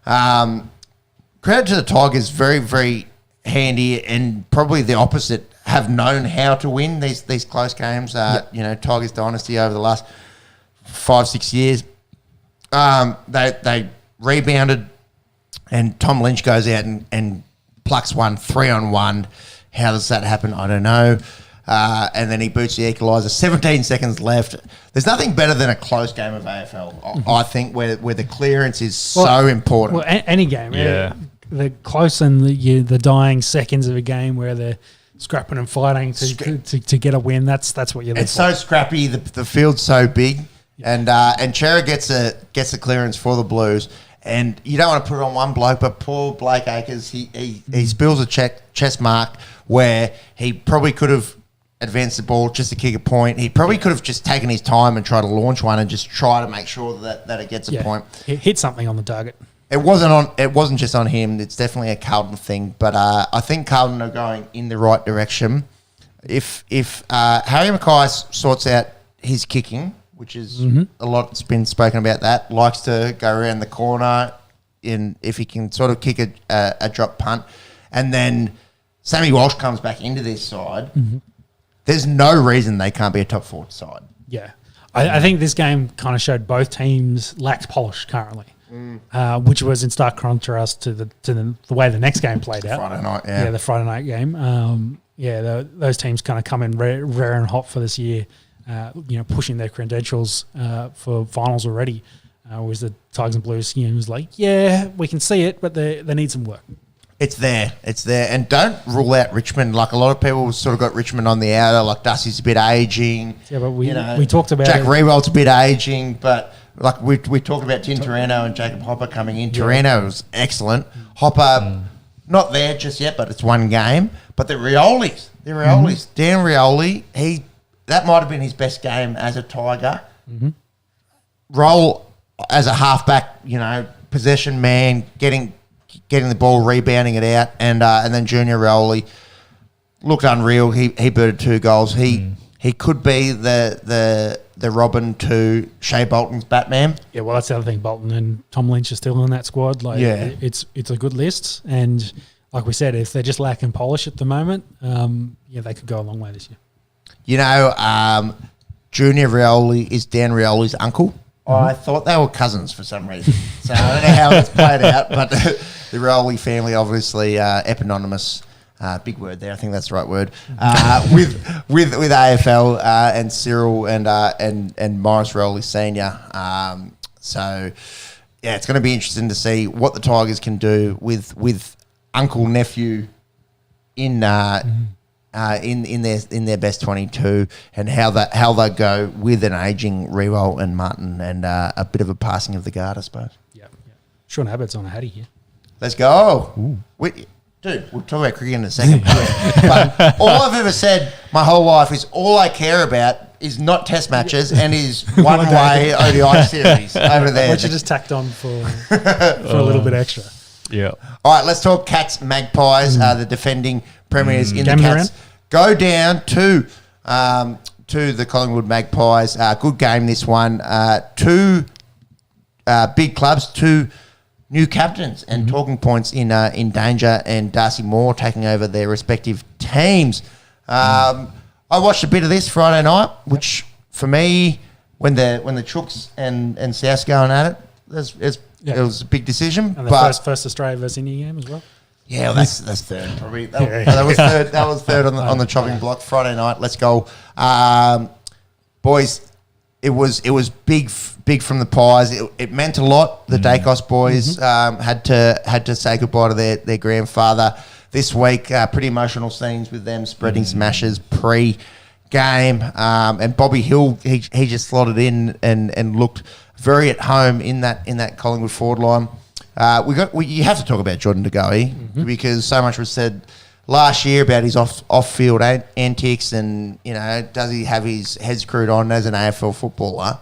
Credit to the Tigers, very very handy, and probably the opposite. Have known how to win these close games. Tigers dynasty over the last 5-6 years. They rebounded, and Tom Lynch goes out and plucks one 3-on-1. How does that happen? I don't know. And then he boots the equaliser. 17 seconds left. There's nothing better than a close game of AFL, I think, where the clearance is so important. Well, any game. Yeah. The close and the dying seconds of a game where they're scrapping and fighting to get a win. That's what you're. It's so scrappy. The field's so big, and Chera gets a clearance for the Blues, and you don't want to put it on one bloke, but poor Blake Acres, he spills a chest mark where he probably could have advanced the ball just to kick a point. He probably could have just taken his time and tried to launch one and just try to make sure that it gets a point. Hit something on the target. It wasn't just on him. It's definitely a Carlton thing. But I think Carlton are going in the right direction. If Harry Mackay sorts out his kicking, which is a lot's been spoken about, that likes to go around the corner, if he can sort of kick a drop punt, and then Sammy Walsh comes back into this side, there's no reason they can't be a top 4 side. Yeah, I think this game kind of showed both teams lacked polish currently. Which was in stark contrast to the way the next game played out. Friday night, the Friday night game. Those teams kind of come in rare and hot for this year, pushing their credentials for finals already. Whereas the Tigers and Blues, was like, we can see it, but they need some work. It's there, and don't rule out Richmond. Like a lot of people sort of got Richmond on the outer. Like Dusty's a bit aging. Yeah, but we talked about Jack Rewald's a bit aging, but. Like we talked about Tim Taranto and Jacob Hopper coming in. Taranto was excellent. Hopper, not there just yet, but it's one game. But the Riolis. Dan Rioli, that might have been his best game as a Tiger. Role as a halfback, possession man, getting the ball, rebounding it out, and then Junior Rioli looked unreal. He booted 2 goals. He could be the Robin to Shea Bolton's Batman. Yeah, well, that's the other thing. Bolton and Tom Lynch are still in that squad. It's a good list. And like we said, if they're just lacking polish at the moment, they could go a long way this year. Junior Rioli is Dan Rioli's uncle. I thought they were cousins for some reason. So I don't know how it's played out, but the Rioli family, obviously eponymous. Big word there. I think that's the right word. With AFL and Cyril and Morris Rowley Senior. It's going to be interesting to see what the Tigers can do with uncle nephew in their best 22, and how they go with an aging Rewalt and Martin and a bit of a passing of the guard, I suppose. Yeah. Sean Abbott's on a hattie here. Let's go. Dude, we'll talk about cricket in a second. But all I've ever said my whole life is all I care about is not test matches and is one-way ODI series over there. Which you just tacked on for a little bit extra. Yeah. All right, let's talk Cats Magpies, the defending premiers in Game the Cats. around. Go down to the Collingwood Magpies. Good game, this one. 2 big clubs, 2 new captains and talking points in danger, and Darcy Moore taking over their respective teams. I watched a bit of this Friday night, which for me, when the Chooks and South's going at it, it was a big decision. And the first Australia versus India game as well. Yeah, well, that's third probably. That was third. That was third on the chopping block Friday night. Let's go, boys. It was big from the Pies. It meant a lot. The Dacos boys had to say goodbye to their grandfather this week. Pretty emotional scenes with them spreading smashes pre-game. And Bobby Hill, he just slotted in and looked very at home in that Collingwood forward line. You have to talk about Jordan De Goey because so much was said last year about his off-field antics and, does he have his head screwed on as an AFL footballer?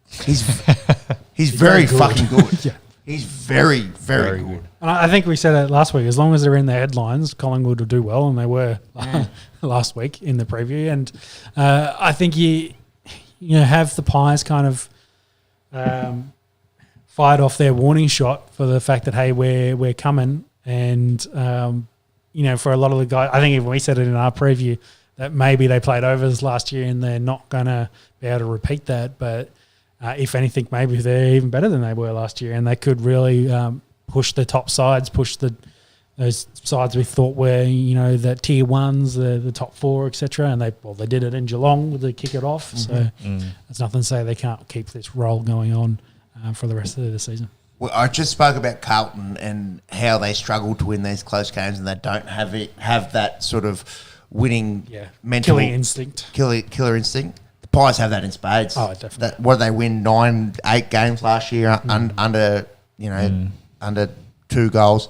He's very fucking good. Yeah. He's very, very good. And I think we said it last week. As long as they're in the headlines, Collingwood will do well, and they were last week in the preview. And I think you have the Pies kind of fired off their warning shot for the fact that, hey, we're coming. And, for a lot of the guys, I think even we said it in our preview that maybe they played overs last year and they're not going to be able to repeat that. But if anything, maybe they're even better than they were last year and they could really push the top sides, push those sides we thought were, the tier ones, the top four, etc. And they did it in Geelong with the kick it off. So there's nothing to say they can't keep this roll going on for the rest of the season. Well, I just spoke about Carlton and how they struggle to win these close games and they don't have that sort of winning mental killer instinct. Killer instinct. The Pies have that in spades. Oh, definitely. What did they win? 8 games last year under 2 goals.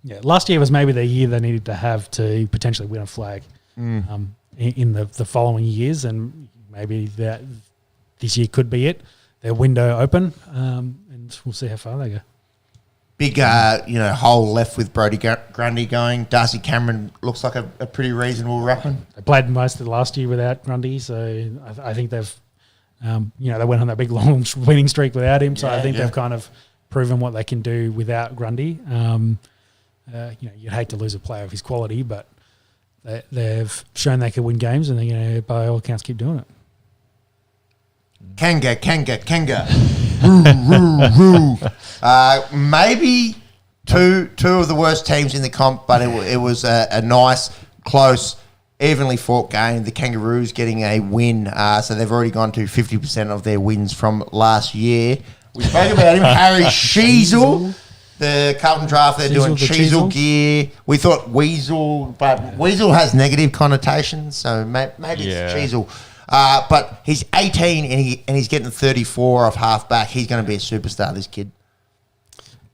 Yeah, last year was maybe the year they needed to have to potentially win a flag in the following years, and maybe this year could be it. Their window open, and we'll see how far they go. Big, hole left with Brodie Grundy going. Darcy Cameron looks like a pretty reasonable ruckman. They played most of the last year without Grundy, so I think they've, they went on that big long winning streak without him. So I think they've kind of proven what they can do without Grundy. You'd hate to lose a player of his quality, but they've shown they can win games, and they're going to, by all accounts, keep doing it. Kanga. Roo. Maybe two of the worst teams in the comp, but it was a nice, close, evenly fought game. The Kangaroos getting a win, so they've already gone to 50% of their wins from last year. We spoke about him, Harry Sheezel. The Carlton draft, they're doing Sheezel gear. We thought Weasel, but Weasel has negative connotations, so maybe it's Sheezel. But he's 18 and he's getting 34 off half back. He's going to be a superstar, this kid.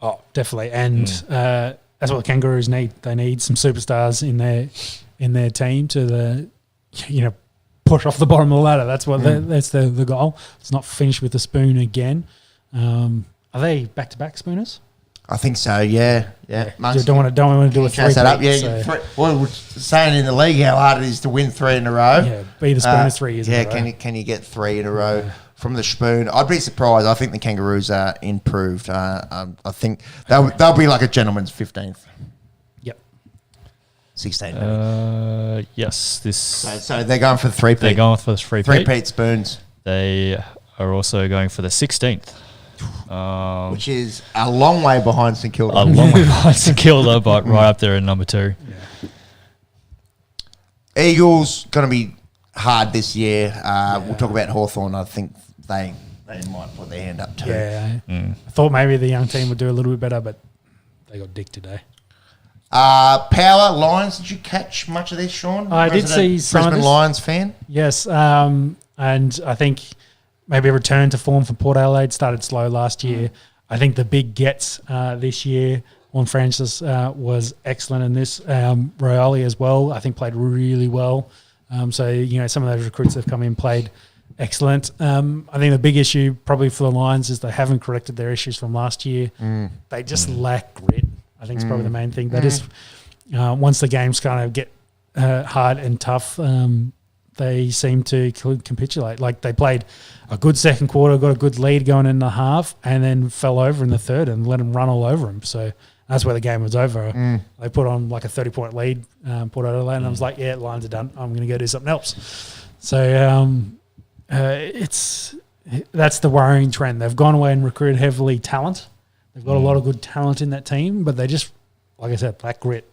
Oh, definitely. And that's what the Kangaroos need. They need some superstars in their team to push off the bottom of the ladder. That's what that's the goal. It's not finished with the spoon again. Are they back-to-back spooners? I think so. Yeah. You don't want to do a three. That up. Yeah. We're saying in the league how hard it is to win 3 in a row. Yeah, be the spooners 3 years in a row. Can you get 3 in a row from the spoon? I'd be surprised. I think the Kangaroos are improved. I think they'll be like a gentleman's 15th. Yep. 16. Yes. So they're going for the 3-peat. They're going for the 3-peat. 3-peat spoons. They are also going for the 16th. Which is a long way behind St Kilda. A long way behind St Kilda, but right up there in number 2. Yeah. Eagles going to be hard this year. We'll talk about Hawthorn. I think they might put their hand up too. Yeah. I thought maybe the young team would do a little bit better, but they got dicked today. Power Lions. Did you catch much of this, Sean? I did see some Brisbane Lions fan. Yes, and I think maybe a return to form for Port Adelaide started slow last year. I think the big gets this year on Francis was excellent in this. Royale as well, I think played really well. So some of those recruits that have come in played excellent. I think the big issue probably for the Lions is they haven't corrected their issues from last year. They just lack grit. I think it's probably the main thing. That is, once the games kind of get hard and tough, they seem to capitulate. Like they played a good second quarter, got a good lead going in the half, and then fell over in the third and let them run all over them. So That's where the game was over. They put on like a 30-point lead, Port Adelaide, and I was like, yeah, Lions are done. I'm going to go do something else. So that's the worrying trend. They've gone away and recruited heavily talent. They've got a lot of good talent in that team, but they just, like I said, lack grit.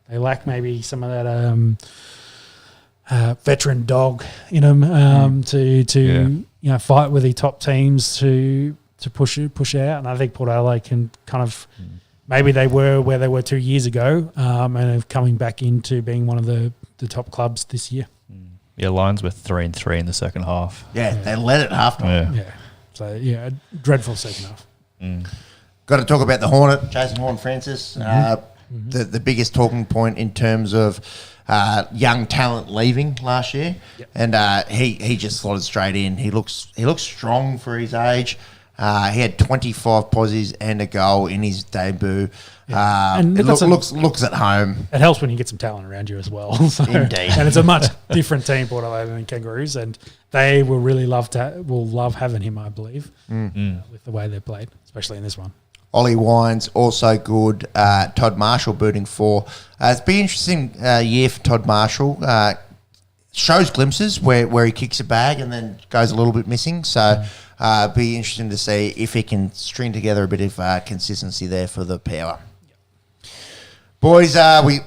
They lack maybe some of that veteran dog in them to fight with the top teams to push out. And I think Port Adelaide can kind of maybe they were where they were 2 years ago and are coming back into being one of the top clubs this year. Yeah, Lions were 3-3 in the second half. Yeah, they led it halftime. Yeah. So, a dreadful second half. Got to talk about the Hornet, Jason Horne-Francis. The biggest talking point in terms of young talent leaving last year. Yep. And he just slotted straight in. He looks strong for his age. He had 25 posies and a goal in his debut. And it looks at home. It helps when you get some talent around you as well. So, indeed. And it's a much different team, Port Adelaide than Kangaroos, and they will really love having him, I believe, with the way they played, especially in this one. Ollie Wines, also good. Todd Marshall booting 4. It's been an interesting year for Todd Marshall. Shows glimpses where he kicks a bag and then goes a little bit missing. So be interesting to see if he can string together a bit of consistency there for the power. Boys,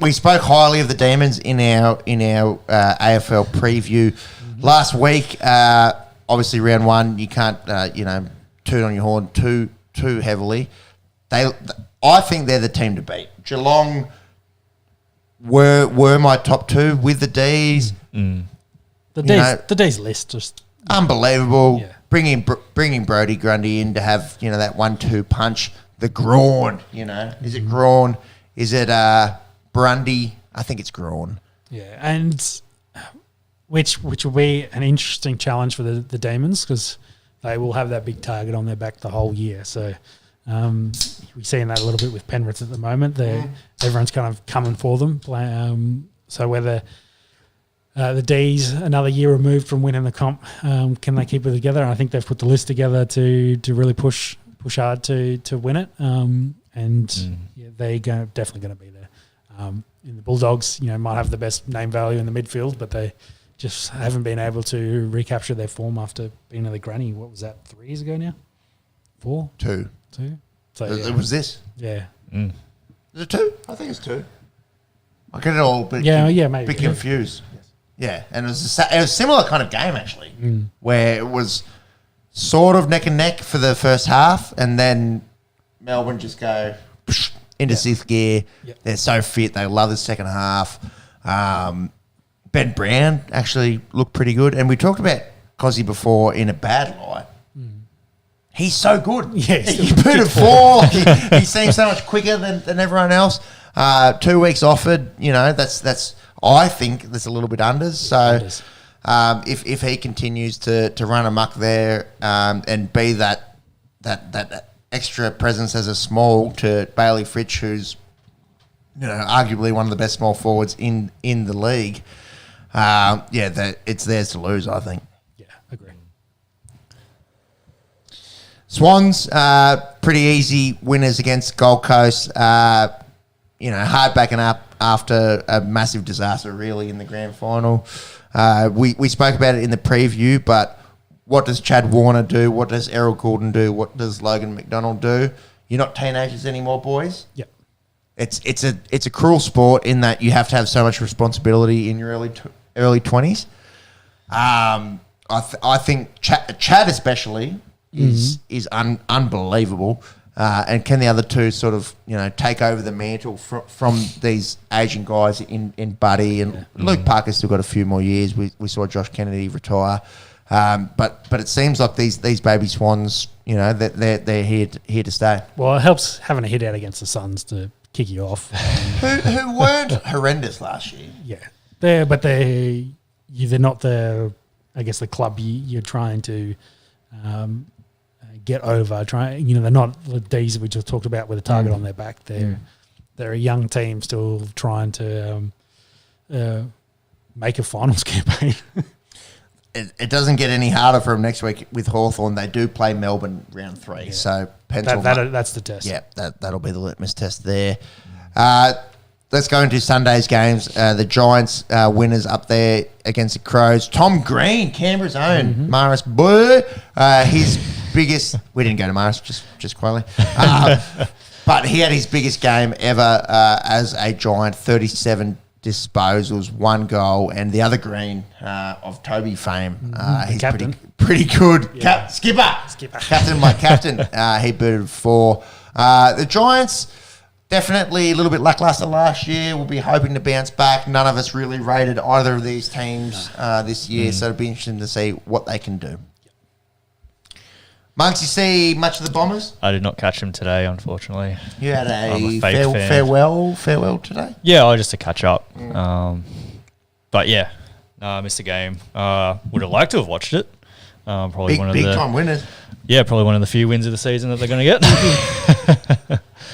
we spoke highly of the Demons in our AFL preview last week. Obviously, round 1, you can't toot on your horn too heavily. I think they're the team to beat. Geelong were my top 2 with the D's. The D's list just unbelievable. Yeah. Bringing Brodie Grundy in to have that 1-2 punch. The Grawn, is it Grawn? Is it Brundy? I think it's Grawn. Yeah, and which will be an interesting challenge for the Demons because they will have that big target on their back the whole year. So we're seeing that a little bit with Penrith at the moment. Everyone's kind of coming for them. So whether the D's another year removed from winning the comp, can they keep it together? And I think they've put the list together to really push hard to win it. They're definitely going to be there. In the Bulldogs, might have the best name value in the midfield, but they just haven't been able to recapture their form after being at the granny. What was that, 3 years ago now? 4? 2. So it was this. Yeah. Is it 2? I think it's 2. I get it all maybe bit confused. Yes. Yeah, and it was a similar kind of game actually, where it was sort of neck and neck for the first half, and then Melbourne just go into 6th gear. Yep. They're so fit. They love the second half. Ben Brown actually looked pretty good. And we talked about Cozzy before in a bad light. He's so good. Yeah, he booted 4. He seems so much quicker than everyone else. 2 weeks offered, that's I think that's a little bit unders. So if he continues to run amok there and be that extra presence as a small to Bailey Fritsch, who's arguably one of the best small forwards in the league, it's theirs to lose, I think. Yeah, agree. Swans, pretty easy winners against Gold Coast. Hard backing up after a massive disaster, really, in the grand final. We spoke about it in the preview, but what does Chad Warner do? What does Errol Goulden do? What does Logan McDonald do? You're not teenagers anymore, boys. Yep. It's a cruel sport in that you have to have so much responsibility in your early 20s. I think Chad especially is unbelievable. And can the other two sort of take over the mantle from these Asian guys in Buddy and Luke Parker's still got a few more years. We saw Josh Kennedy retire, but it seems like these baby Swans, they're here to stay. Well, it helps having a hit out against the Suns to kick you off. who weren't horrendous last year. Yeah, they're not the club you're trying to get over. They're not the D's that we just talked about with a target on their back. They're a young team still trying to make a finals campaign. it doesn't get any harder for them next week with Hawthorn. They do play Melbourne round 3, so that's the test. Yeah, that'll be the litmus test there. Let's go into Sunday's games. The Giants winners up there against the Crows. Tom Green, Canberra's own, Maris Boy, his biggest. We didn't go to Maris, just quietly. But he had his biggest game ever as a Giant, 37 disposals, 1 goal, and the other Green of Toby fame. He's captain. pretty good. Yeah. Skipper. Captain, my captain. He booted 4. The Giants, definitely a little bit lackluster last year. We'll be hoping to bounce back. None of us really rated either of these teams this year, so it'll be interesting to see what they can do. Monks, you see much of the Bombers? I did not catch them today, unfortunately. You had I'm a a fake fan. farewell today? Yeah, just to catch up. But yeah, no, I missed the game. Would have liked to have watched it. Probably Big time winners. Yeah, probably one of the few wins of the season that they're going to get.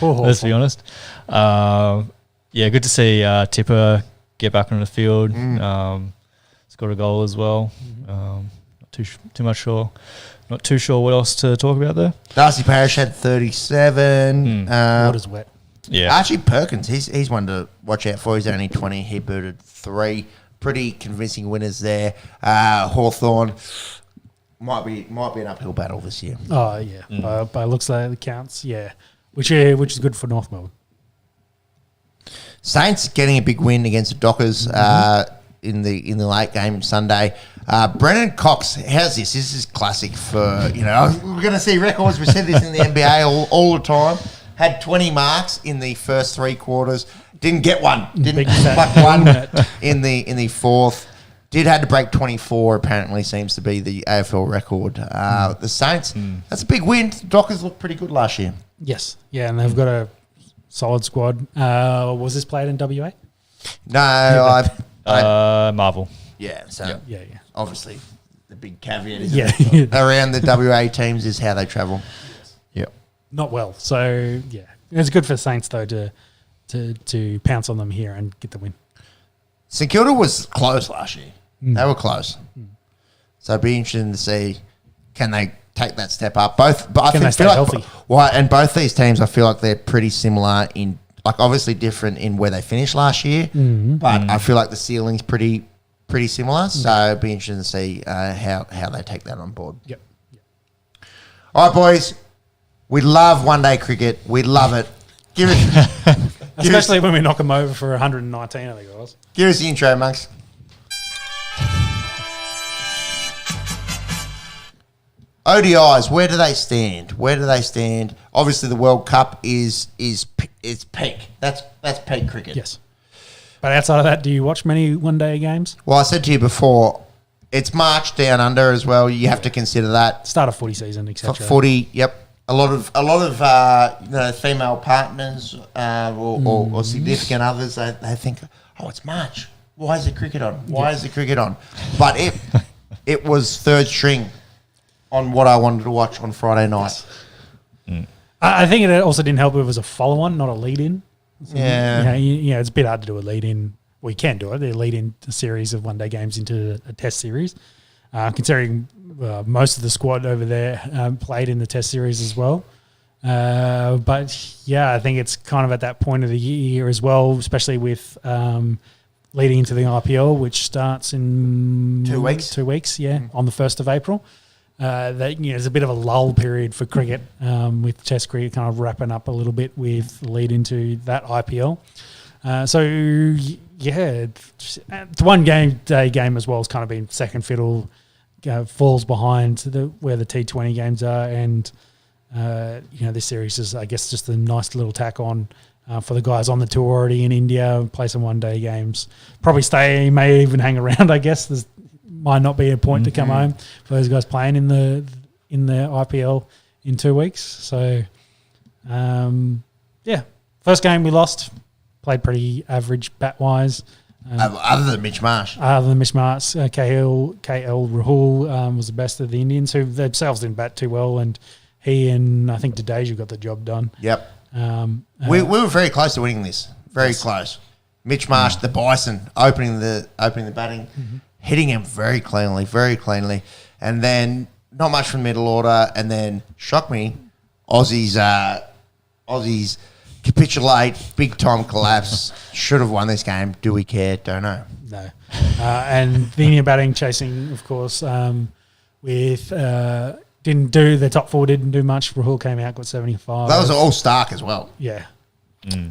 Let's be honest. Yeah, good to see Tipper get back on the field. Scored a goal as well. Not too sure what else to talk about there. Darcy Parish had 37. Water's wet. Yeah. Archie Perkins, he's one to watch out for. He's only 20. He booted 3. Pretty convincing winners there. Hawthorn might be an uphill battle this year. Oh, yeah. By looks like it counts, yeah. Which is good for North Melbourne. Saints getting a big win against the Dockers in the late game Sunday. Brennan Cox, how's this? This is classic for, we're going to see records. We said this in the NBA all the time. Had 20 marks in the first 3 quarters. Didn't get one. Didn't pluck one in the fourth. Did had to break 24, apparently, seems to be the AFL record. The Saints, that's a big win. The Dockers looked pretty good last year. Yes. Yeah, and they've got a solid squad. Was this played in WA? No, Marvel. Yeah, so Yeah. obviously the big caveat is around the WA teams is how they travel. Yep. Not well. So, yeah. It's good for Saints, though, to pounce on them here and get the win. St Kilda was close last year. They were close. So it'd be interesting to see, can they take that step up? But I Can think they stay healthy? And both these teams, I feel like they're pretty similar in, like obviously different in where they finished last year, but I feel like the ceiling's pretty similar. So it'd be interesting to see how they take that on board. Yep. All right, boys. We love one-day cricket. We love it. Especially when we knock them over for 119, I think it was. Give us the intro, Monks. ODIs, where do they stand? Obviously, the World Cup is peak. That's peak cricket. Yes. But outside of that, do you watch many one-day games? Well, I said to you before, it's March down under as well. You have to consider that. Start of footy season, etc. Footy, yep. A lot of female partners or significant others, they think, oh, it's March. Why is the cricket on? But it was third string on what I wanted to watch on Friday night. Yes. I think it also didn't help. It was a follow-on, not a lead-in. So, it's a bit hard to do a lead-in. Well, you can do it. They lead in a series of one-day games into a test series. Considering most of the squad over there played in the test series as well. But, yeah, I think it's kind of at that point of the year as well, especially with leading into the IPL, which starts in 2 weeks. 2 weeks, on the 1st of April. There's a bit of a lull period for cricket, with Test cricket kind of wrapping up a little bit with the lead into that IPL. It's one day game as well has kind of been second fiddle, falls behind where the T20 games are, and this series is, I guess, just a nice little tack on for the guys on the tour already in India, play some one-day games. Probably may even hang around, I guess. There's might not be a point to come home for those guys playing in the IPL in 2 weeks. So, first game we lost, played pretty average bat-wise. Other than Mitch Marsh. KL Rahul was the best of the Indians, who themselves didn't bat too well, and he and I think Jadeja got the job done. Yep. We were very close to winning this. Very close. Mitch Marsh, the Bison, opening the batting. hitting him very cleanly. And then not much from middle order. And then, shock me, Aussies capitulate, big time collapse. Should have won this game. Do we care? Don't know. No. And the Indian batting chasing, of course, with didn't do the top four, didn't do much. Rahul came out, got 75. That was all Stark as well. Yeah.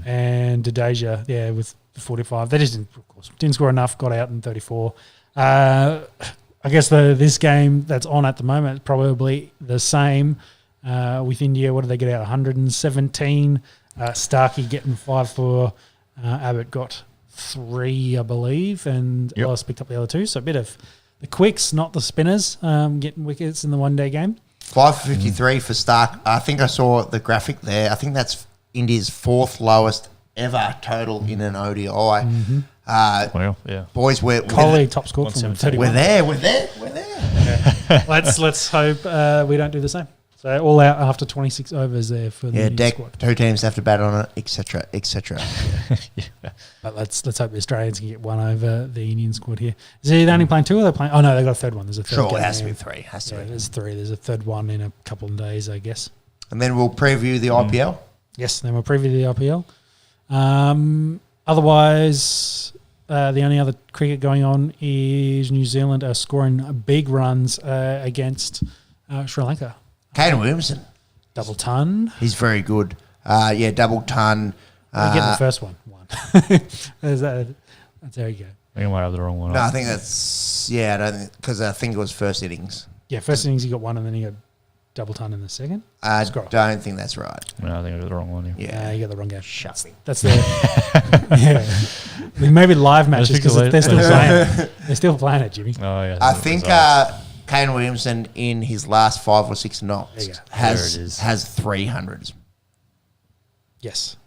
And Jadeja, with 45. They just didn't score enough, got out in 34. I guess this game that's on at the moment is probably the same with India. What did they get out? 117. Starkey getting 5 for Abbott got 3, I believe, and Ellis picked up the other 2. So a bit of the quicks, not the spinners, getting wickets in the one-day game. 553 for Stark. I think I saw the graphic there. I think that's India's 4th lowest ever total in an ODI. Boys, we're Kohli top score from 31. We're there. Yeah. Let's hope we don't do the same. So all out after 26 overs there for the Indian squad. 2 teams have to bat on it, etc. But let's hope the Australians can get one over the Indian squad here. Is they only playing 2 or they're playing? Oh no, they got a third one. There's a third. Sure, it has to be 3. There's 3. There's a third one in a couple of days, I guess. And then we'll preview the IPL. Yes, then we'll preview the IPL. Otherwise, the only other cricket going on is New Zealand are scoring big runs against Sri Lanka. Kane Williamson. Double ton. He's very good. Double ton. You get the first one. There you go. I think I might have the wrong one. No, I think that's... I don't think... Because I think it was first innings. Yeah, first innings he got 1 and then he got double ton in the second. I don't think that's right. No, I think I got the wrong one. Yeah, you got the wrong game. Shut me. That's the... Maybe live matches because they're still playing it. They're still playing it, Jimmy. Oh, yeah. I think... Kane Williamson in his last 5 or 6 knocks has 300s. Yes.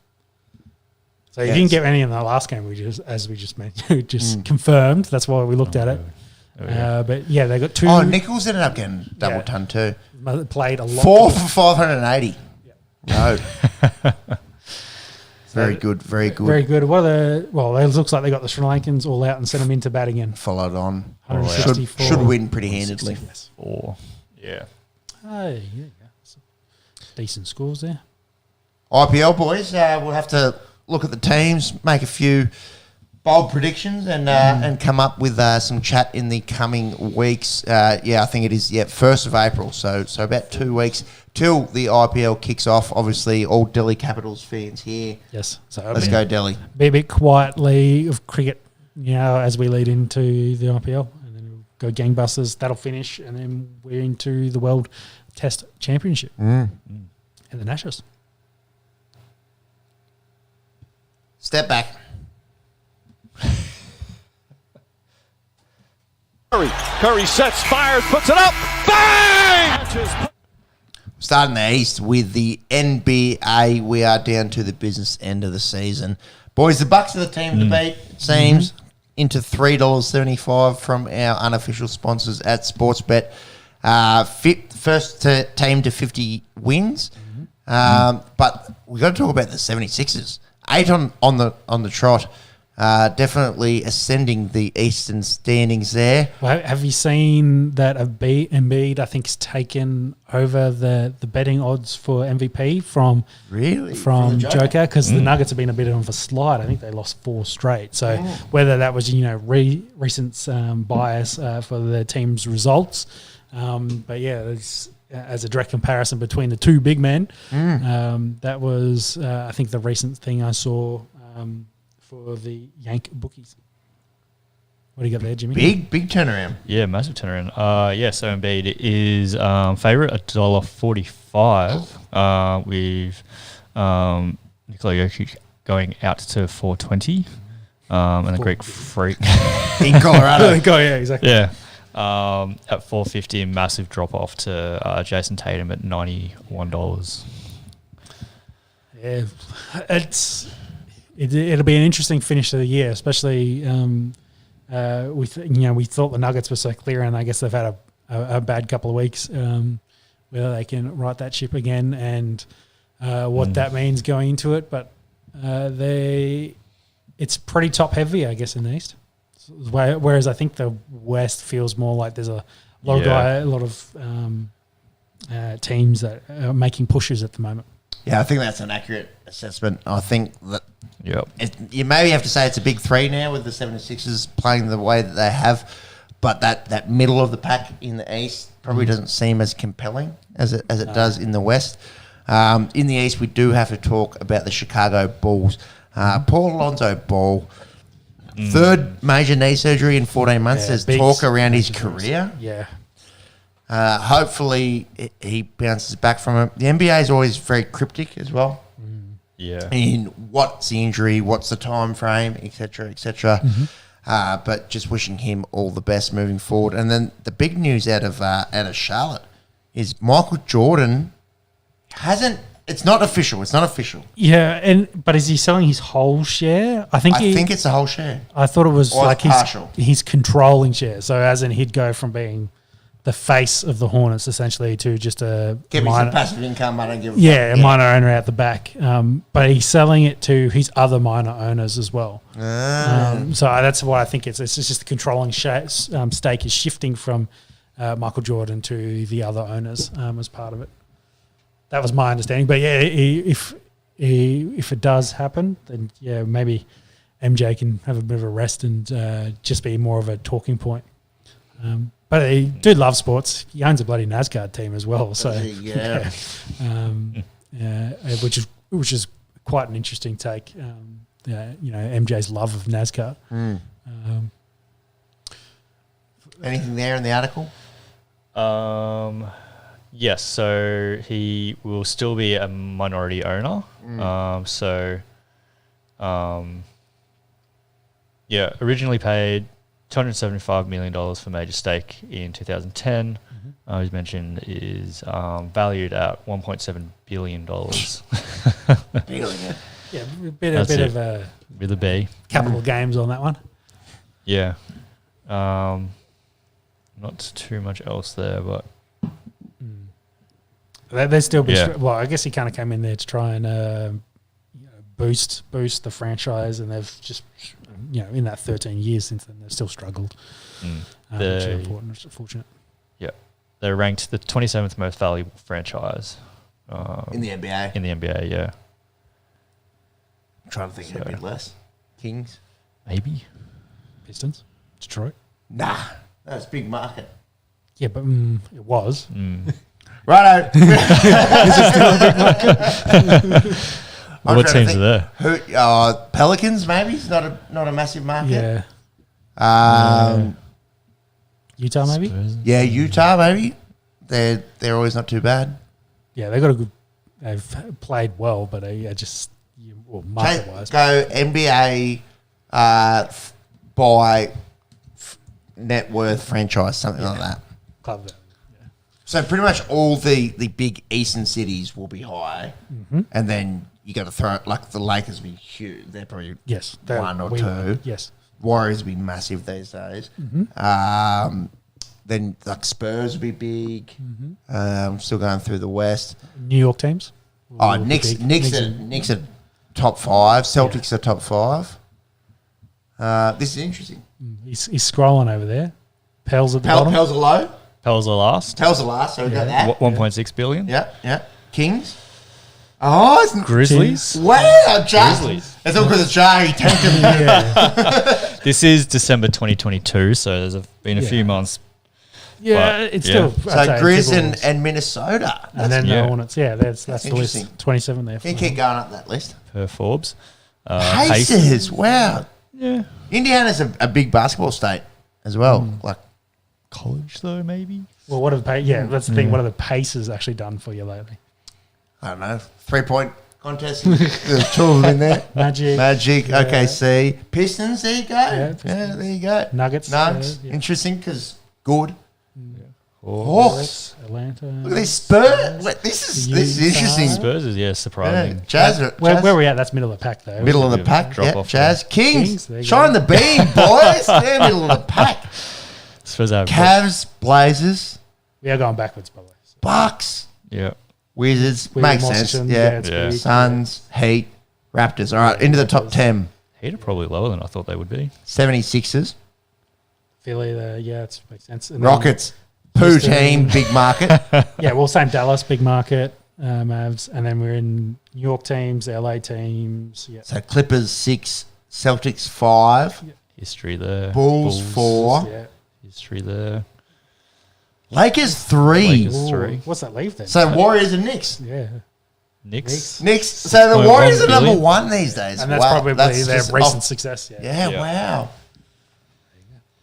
So you didn't get any in the last game. We just mentioned, confirmed. That's why we looked at it. But they got 2. Oh, Nichols ended up getting double ton too. Played a lot. 4 for 580. No. Very good. Very good. It looks like they got the Sri Lankans all out and sent them into bat again. Followed on. 164. Should win pretty handedly. 4. Yeah. Hey, yeah. Decent scores there. IPL boys, we'll have to look at the teams, make a few bold predictions, and come up with some chat in the coming weeks. I think it is 1st of April, so about 2 weeks till the IPL kicks off. Obviously, all Delhi Capitals fans here. Yes, so let's go Delhi. Be a bit quietly of cricket, as we lead into the IPL, and then we'll go gangbusters. That'll finish, and then we're into the World Test Championship and the Ashes. Step back. Curry sets, fires, puts it up. Bang! Starting the East with the NBA. We are down to the business end of the season. Boys, the Bucks are the team to beat, it seems, into $3.75 from our unofficial sponsors at Sportsbet. First team to 50 wins. But we've got to talk about the 76ers. 8 on the trot. Definitely ascending the Eastern standings there. Well, have you seen that Embiid, I think, has taken over the betting odds for MVP from Joker? Because the Nuggets have been a bit of a slide. I think they lost 4 straight. So whether that was recent bias for the team's results, as a direct comparison between the 2 big men, that was I think the recent thing I saw. For the Yank bookies. What do you got there, Jimmy? Big turnaround. Yeah, massive turnaround. So Embiid is favourite at $1.45 with Nikola Jokic going out to 420 and a Greek freak. In Colorado. Yeah, exactly. Yeah. At 450, massive drop off to Jason Tatum at $91. Yeah, It'll be an interesting finish to the year, especially we thought the Nuggets were so clear, and I guess they've had a bad couple of weeks. Whether they can right that ship again and what that means going into it, but it's pretty top heavy, I guess, in the East. Whereas I think the West feels more like there's a lot of teams that are making pushes at the moment. Yeah, I think that's an accurate assessment. I think that Yep. you maybe have to say it's a big three now with the 76ers playing the way that they have, but that middle of the pack in the East probably doesn't seem as compelling as it does in the West. In the East, we do have to talk about the Chicago Bulls. Paul Alonso Ball, third major knee surgery in 14 months. There's talk around his career. Yeah. Hopefully he bounces back from it. The NBA is always very cryptic as well. Yeah. In what's the injury, what's the time frame, etc., etc. But just wishing him all the best moving forward. And then the big news out of Charlotte is Michael Jordan hasn't. It's not official. It's not official. Yeah, but is he selling his whole share? I think it's the whole share. I thought it was Or like partial. He's controlling share. So as in he'd go from being the face of the Hornets essentially to just a Give me minor, some passive income. I don't give a a fuck. minor owner out the back. But he's selling it to his other minor owners as well. So that's why I think it's just the controlling stake is shifting from Michael Jordan to the other owners as part of it. That was my understanding. But yeah, if it does happen, then yeah, maybe MJ can have a bit of a rest and just be more of a talking point. But he do love sports. He owns a bloody NASCAR team as well. So Yeah. which is quite an interesting take. MJ's love of NASCAR. Anything there in the article? Yes, so he will still be a minority owner. Originally paid $275 million for major stake in 2010. As mentioned, is valued at $1.7 billion. Billion. Yeah, a bit of a With a B. capital games on that one. Yeah. Not too much else there, but There's still been Yeah. well, I guess he kind of came in there to try and boost the franchise, and they've just in that 13 years since then they've still struggled. Which is unfortunate. Yeah, they're ranked the 27th most valuable franchise In the NBA. in the NBA. Yeah, I'm trying to think of a bit less. Kings? maybe. Pistons, Detroit. Nah. That's a big market. Yeah, but it was. Righto. What teams are there? Pelicans, maybe. It's not a massive market. Yeah. Utah, maybe. Spurs. Yeah, Utah, maybe. They're always not too bad. Yeah, they got a good. They've played well, but market wise, Go NBA by net worth franchise, something like that. club value. So pretty much all the big eastern cities will be high, and then you got to throw it like the Lakers will be huge. They're probably Yes, one or two. Yes. Warriors will be massive these days. Then like Spurs will be big. Still going through the West. New York teams. Oh, Will be Knicks big. are top 5. Celtics are top 5. This is interesting. He's scrolling over there. Pels at the bottom. Pels are low. Pels are last. Pels are last, so we got that. 1.6 billion. Yeah. Kings. Oh, it's Grizzlies. wow, Jar. Grizzlies. It's all because of Jar. He tanked him. This is December 2022, so there's been a few months. Yeah, But, it's yeah. still. I'd So say Grizz Timberwolves. and Minnesota. And then yeah. the Hornets. Yeah, that's the interesting. list. 27 there. Can you keep going up that list? Per Forbes. Pacers. Wow. Yeah. Indiana's a big basketball state as well. Like College, though, maybe? Well, what have that's the thing. What have the Pacers actually done for you lately? I don't know, 3-point contest. There's 2 of them in there. Magic. OKC, Pistons. There you go. Yeah, Yeah, there you go. Nuggets. Nuggets. Yeah. Interesting because good. Hawks. Hawks, Atlanta. Look at this Spurs. Look, this is interesting. Spurs is, Yeah, surprising. Jazz. Where are we at? That's middle of the pack, though. Middle of the Bit of pack. drop Yeah, off Jazz. Kings. Kings, there you Shine go. the beam, boys. They're middle of the pack. Spurs have Cavs, Blazers, We are going backwards, by the way. Bucks, Yeah. Wizards. Weird Makes Washington, sense. Yeah. it's Yeah. pretty- Suns, Heat, Raptors. All right, into the top 10. Heat are probably lower than I thought they would be. 76ers. Philly, it makes sense. And then Rockets, poo Houston. team, big market. Yeah, well, same Dallas, big market, Mavs, and then we're in New York teams, LA teams. Yeah, So Clippers 6, Celtics 5, History there. Bulls 4, yeah. History there. Lakers 3. Lakers. Ooh, 3. what's that leave then? So Warriors and Knicks. Yeah, Knicks. Knicks. So the 6.1 Warriors are number billion. 1 these days. and that's Wow, probably that's their just recent off- success. Yeah. Yeah, Yeah. wow.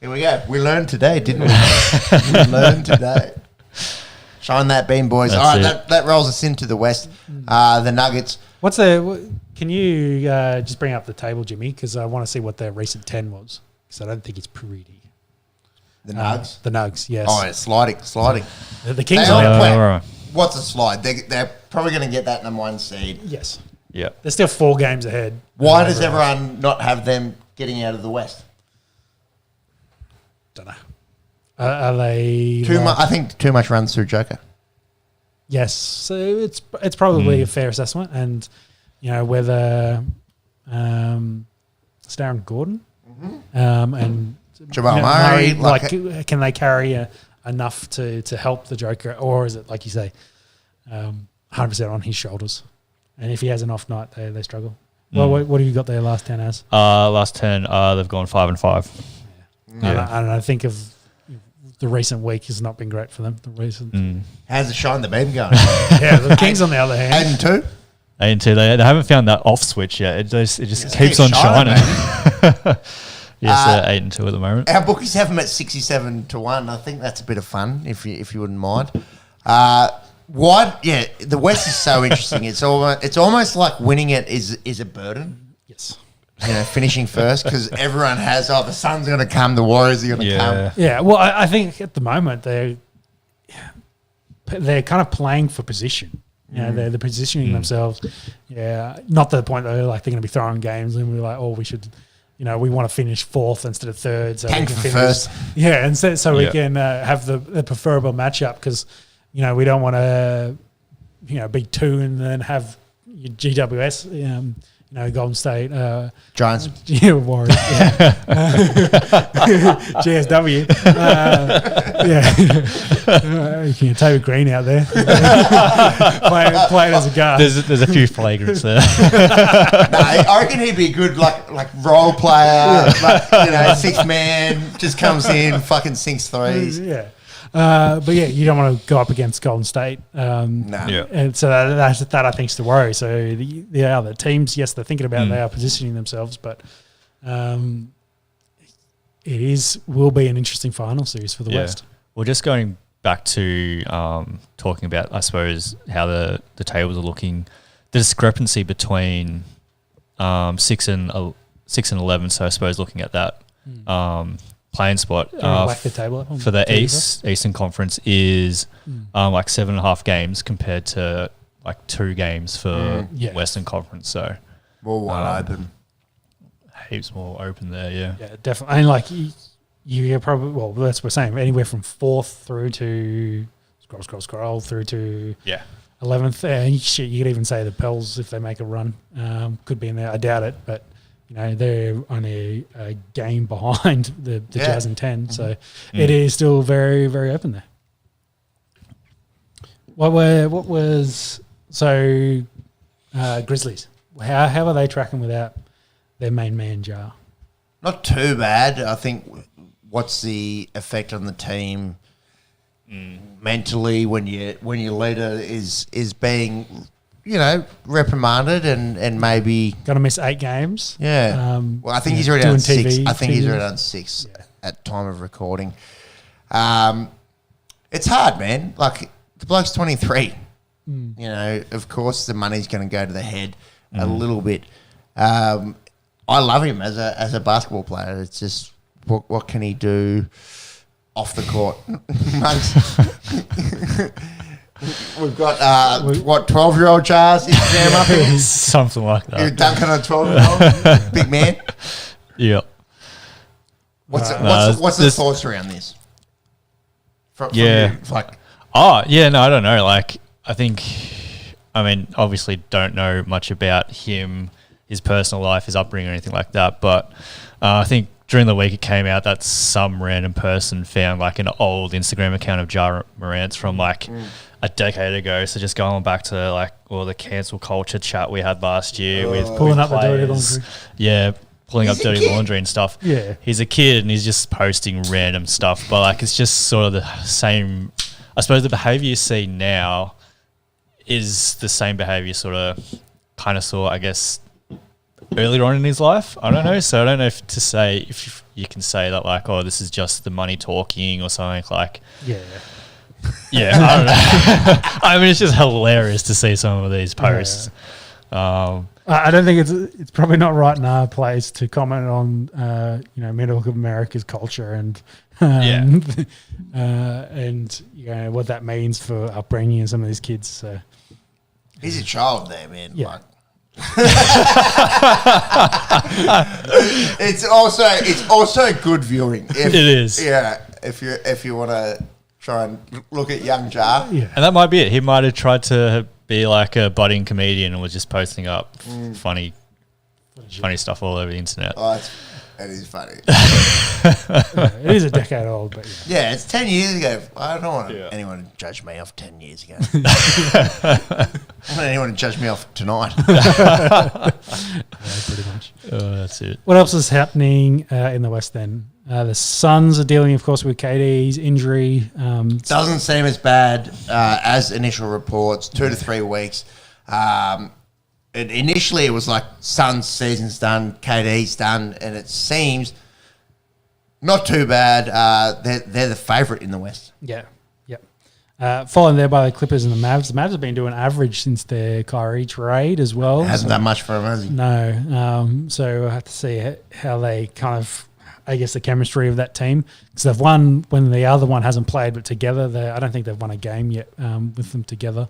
Here we go. We learned today, didn't we? We learned today. Shine that beam, boys. That's All right, it. that rolls us into the West. The Nuggets. Can you just bring up the table, Jimmy? Because I want to see what their recent 10 was. Because I don't think it's pretty. The Nugs. The Nugs, yes. Oh, it's sliding. The Kings They are are- there. Right. What's a slide? They're probably going to get that number 1 seed. Yes. Yeah. They're still 4 games ahead. Why does everyone not have them getting out of the West? Don't know. Are they Too much. I think too much runs through Joker. Yes, so it's probably a fair assessment, and whether it's Darren Gordon and Jamal Murray, can they carry enough to help the Joker, or is it like you say, 100% on his shoulders? And if he has an off night, they struggle. Well, what have you got their last 10 as? Last 10, they've gone 5 and 5. Yeah. I don't know. I think of the recent week has not been great for them. The recent, How's the shine the beam going? yeah. The Kings, on the other hand, 8 and 2. And two, they haven't found that off switch yet. It just Just keeps keep on shining, shining. Yes, they're 8 and 2 at the moment. Our bookies have them at 67-1. I think that's a bit of fun, if you wouldn't mind. Yeah, the West is so interesting. It's almost like winning it is a burden. yes. Finishing first, because everyone has, the Suns are going to come, the Warriors are going to come. Yeah, well, I think at the moment they're kind of playing for position. They're positioning themselves. Yeah, not to the point that they're going to be throwing games and we're like, we should, we want to finish 4th instead of 3rd. So Tank we can for finish, first. Yeah, and so we can have the preferable matchup because, we don't want to, be 2 and then have your GWS. Golden State, Giants. Warriors, GSW, you can Taylor Green out there playing as a guard. There's a few flagrants there. I reckon he'd be a good like role player, 6th man, just comes in, fucking sinks threes. Yeah. But you don't want to go up against Golden State. No. Yeah. And so that I think is the worry. So the other teams, yes, they're thinking about it, they are positioning themselves, but will be an interesting final series for the West. Well, just going back to talking about, I suppose, how the tables are looking, the discrepancy between 6 and 11. So I suppose looking at that playing spot Whack the table up on for the TV Eastern Conference is like 7.5 games compared to like 2 games for Western Conference. So More wide open. heaps more open there. Yeah. Yeah, definitely. And you're probably, well, that's what we're saying, anywhere from 4th through to scroll through to 11th. And shit, you could even say the Pels, if they make a run, could be in there. I doubt it, but they're only a game behind the Jazz in 10. So it is still very, very open there. Grizzlies? How are they tracking without their main man, Jar? Not too bad. I think what's the effect on the team mentally when your leader is being reprimanded and maybe Going to miss 8 games. well, I think he's already doing on 6. TV I think he's already videos. on 6 at time of recording. It's hard, man. Like the bloke's 23. Of course the money's going to go to the head a little bit. I love him as a basketball player. It's just what can he do off the court? We've got 12-year-old Charles Instagram up here. Something like You're that. dunking on a 12-year-old big man. Yeah. What's the this- thoughts around this? From Yeah. you? Like, Oh, yeah, no, I don't know. Obviously don't know much about him, his personal life, his upbringing or anything like that. But I think during the week it came out that some random person found like an old Instagram account of Ja Morant's from like a decade ago. So just going back to like all the cancel culture chat we had last year with Pulling up the players. dirty laundry. Yeah, pulling up dirty laundry and stuff. Yeah. He's a kid and he's just posting random stuff, but like it's just sort of the same. I suppose the behavior you see now is the same behavior sort of kind of saw, I guess, earlier on in his life. I don't know. So I don't know if you can say that like, oh, this is just the money talking or something like. Yeah. Yeah, I don't know. I mean, it's just hilarious to see some of these posts. I don't think it's probably not right in our place to comment on middle America's culture and and what that means for upbringing of some of these kids. So He's a child there, man. Yeah. Like. It's also good viewing. It is. Yeah, if you want to try and look at young Jar. yeah. And that might be it. He might have tried to be like a budding comedian and was just posting up funny stuff all over the internet. Oh, it is funny. It is a decade old, but Yeah, it's 10 years ago. I don't want anyone to judge me off 10 years ago. I don't want anyone to judge me off tonight. pretty much. That's it. What else is happening in the West then? The Suns are dealing, of course, with KD's injury. Doesn't seem as bad as initial reports, 2 to 3 weeks. Initially, it was like Suns season's done, KD's done, and it seems not too bad. They're the favourite in the West. Yeah. Followed there by the Clippers and the Mavs. The Mavs have been doing average since their Kyrie trade as well. Hasn't done much for them, has he? No. So we'll have to see how they kind of, I guess, the chemistry of that team. Because they've won when the other one hasn't played, but together, I don't think they've won a game yet with them together.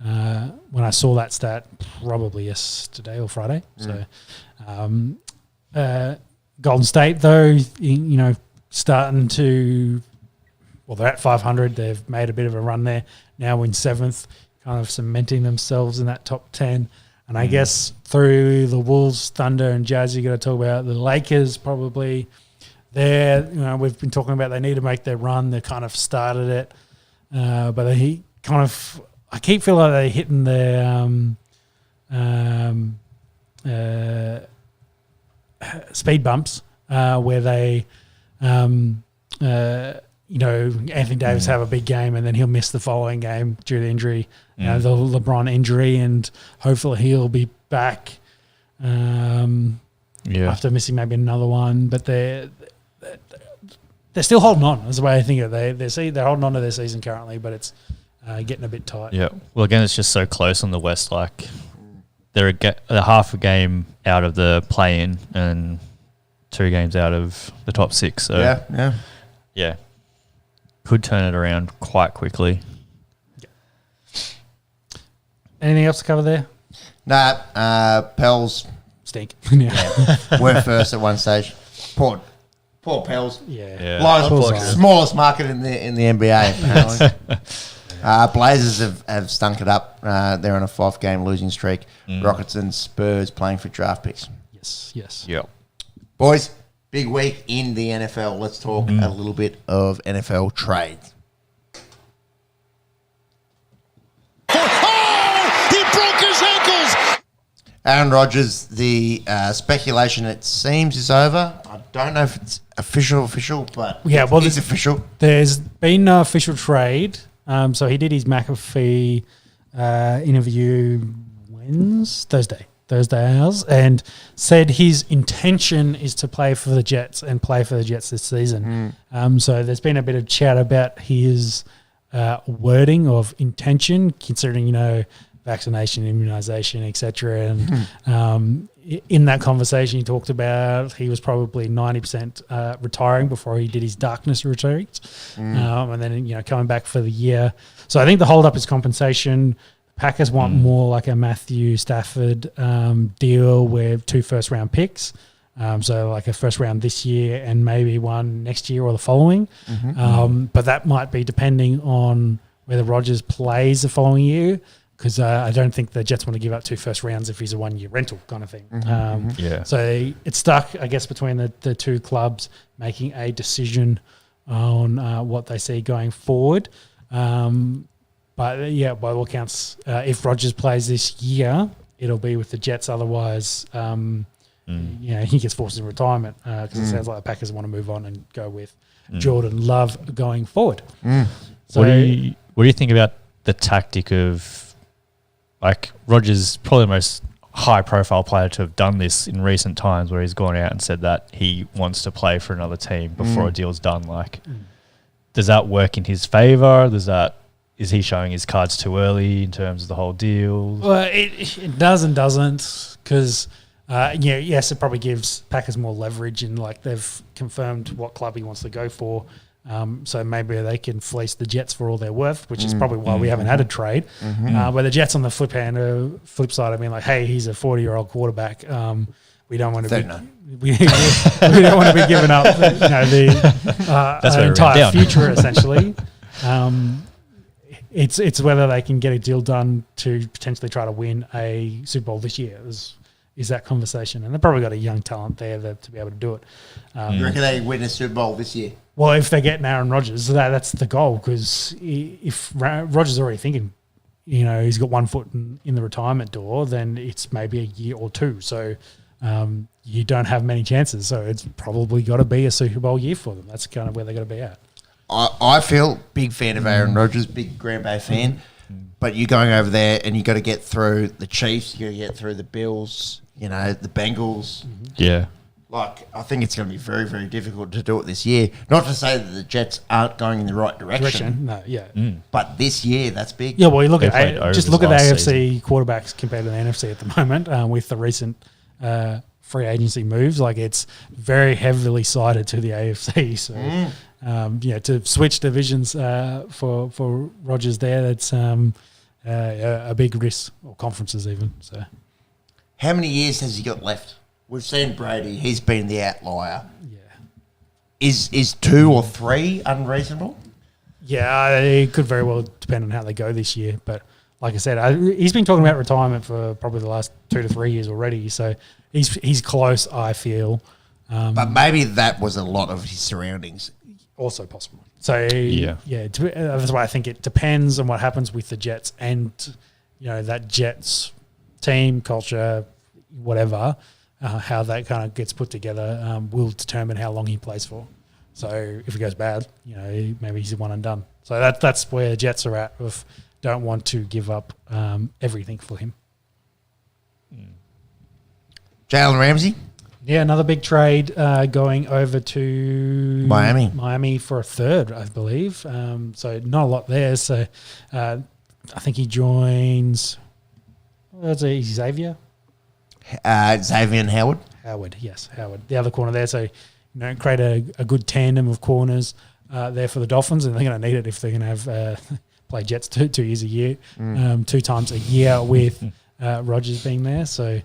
When I saw that stat, probably yesterday or Friday. So, Golden State, though, starting to, they're at 500. They've made a bit of a run there. Now in 7th, kind of cementing themselves in that top 10. And I guess through the Wolves, Thunder, and Jazz, you got to talk about the Lakers probably. We've been talking about they need to make their run. They kind of started it, but they kind of. I keep feeling like they're hitting their speed bumps where they, Anthony Davis have a big game and then he'll miss the following game due to injury, the LeBron injury, and hopefully he'll be back after missing maybe another one. But they're still holding on. That's the way I think of it. They're holding on to their season currently, but it's getting a bit tight. Yeah. Well, again, it's just so close on the West. Like they're half a game out of the play-in and 2 games out of the top 6. So yeah, could turn it around quite quickly. Anything else to cover there? Nah, Pels Stink. were first at one stage. Poor Pels. Yeah. Smallest market in the NBA, apparently. Blazers have stunk it up. They're on a 5-game losing streak. Rockets and Spurs playing for draft picks. Yes. Yep. Boys, big week in the NFL. Let's talk a little bit of NFL trades. He broke his ankles. Aaron Rodgers, the speculation, it seems, is over. I don't know if it's official, but it's official. There's been no official trade. So he did his McAfee interview Thursday hours, and said his intention is to play for the Jets and play for the Jets this season. So there's been a bit of chat about his wording of intention, considering, vaccination, immunization, etc. And in that conversation, he talked about he was probably 90% retiring before he did his darkness retreat, and then coming back for the year. So I think the hold up is compensation. Packers want more like a Matthew Stafford deal with 2 first-round picks. So like a first round this year and maybe one next year or the following. But that might be depending on whether Rodgers plays the following year, because I don't think the Jets want to give up 2 first rounds if he's a 1-year rental kind of thing. So it's stuck, I guess, between the two clubs making a decision on what they see going forward. But yeah, by all accounts, if Rodgers plays this year, it'll be with the Jets. Otherwise, he gets forced in retirement because it sounds like the Packers want to move on and go with Jordan Love going forward. So what do you think about the tactic of, like, Rodgers, probably the most high-profile player to have done this in recent times, where he's gone out and said that he wants to play for another team before a deal's done? Like, does that work in his favour? Is he showing his cards too early in terms of the whole deal? Well, it does and doesn't, because yes, it probably gives Packers more leverage, and like they've confirmed what club he wants to go for. So maybe they can fleece the Jets for all they're worth, which is probably why we haven't had a trade. Where the Jets on the flip side, I mean, like, hey, he's a 40-year-old quarterback. We don't want to be we don't want to be giving up the entire future essentially. It's whether they can get a deal done to potentially try to win a Super Bowl this year. Is that conversation, and they've probably got a young talent there to be able to do it. You reckon they win a Super Bowl this year? Well, if they get Aaron Rodgers, that's the goal, because if Rodgers is already thinking, he's got 1 foot in the retirement door, then it's maybe a year or 2. So you don't have many chances. So it's probably got to be a Super Bowl year for them. That's kind of where they're going to be at. I feel big fan of Aaron Rodgers, big Green Bay fan. But you're going over there and you got to get through the Chiefs, you got to get through the Bills, the Bengals. Yeah. Like, I think it's going to be very, very difficult to do it this year. Not to say that the Jets aren't going in the right direction. No, yeah. But this year, that's big. Yeah, well, you look at the AFC season. quarterbacks compared to the NFC at the moment with the recent free agency moves. Like, it's very heavily sided to the AFC. So, to switch divisions for Rodgers there, that's a big risk, or conferences even. So, how many years has he got left? We've seen Brady; he's been the outlier. Yeah, is 2 or 3 unreasonable? Yeah, it could very well depend on how they go this year. But like I said, he's been talking about retirement for probably the last 2 to 3 years already. So he's close, I feel. But maybe that was a lot of his surroundings. Also possible. So that's why I think it depends on what happens with the Jets and that Jets team culture, whatever, how that kind of gets put together will determine how long he plays for. So if it goes bad, maybe he's one and done. So that's where Jets are at. If don't want to give up everything for him. Jalen Ramsey. Yeah, another big trade going over to Miami for a third, I believe. So not a lot there. So I think he joins. What's it? Xavier? Xavier and Howard. Howard, the other corner there. So create a good tandem of corners there for the Dolphins, and they're going to need it if they're going to have play Jets 2 years a year, 2 times a year with Rodgers being there. So.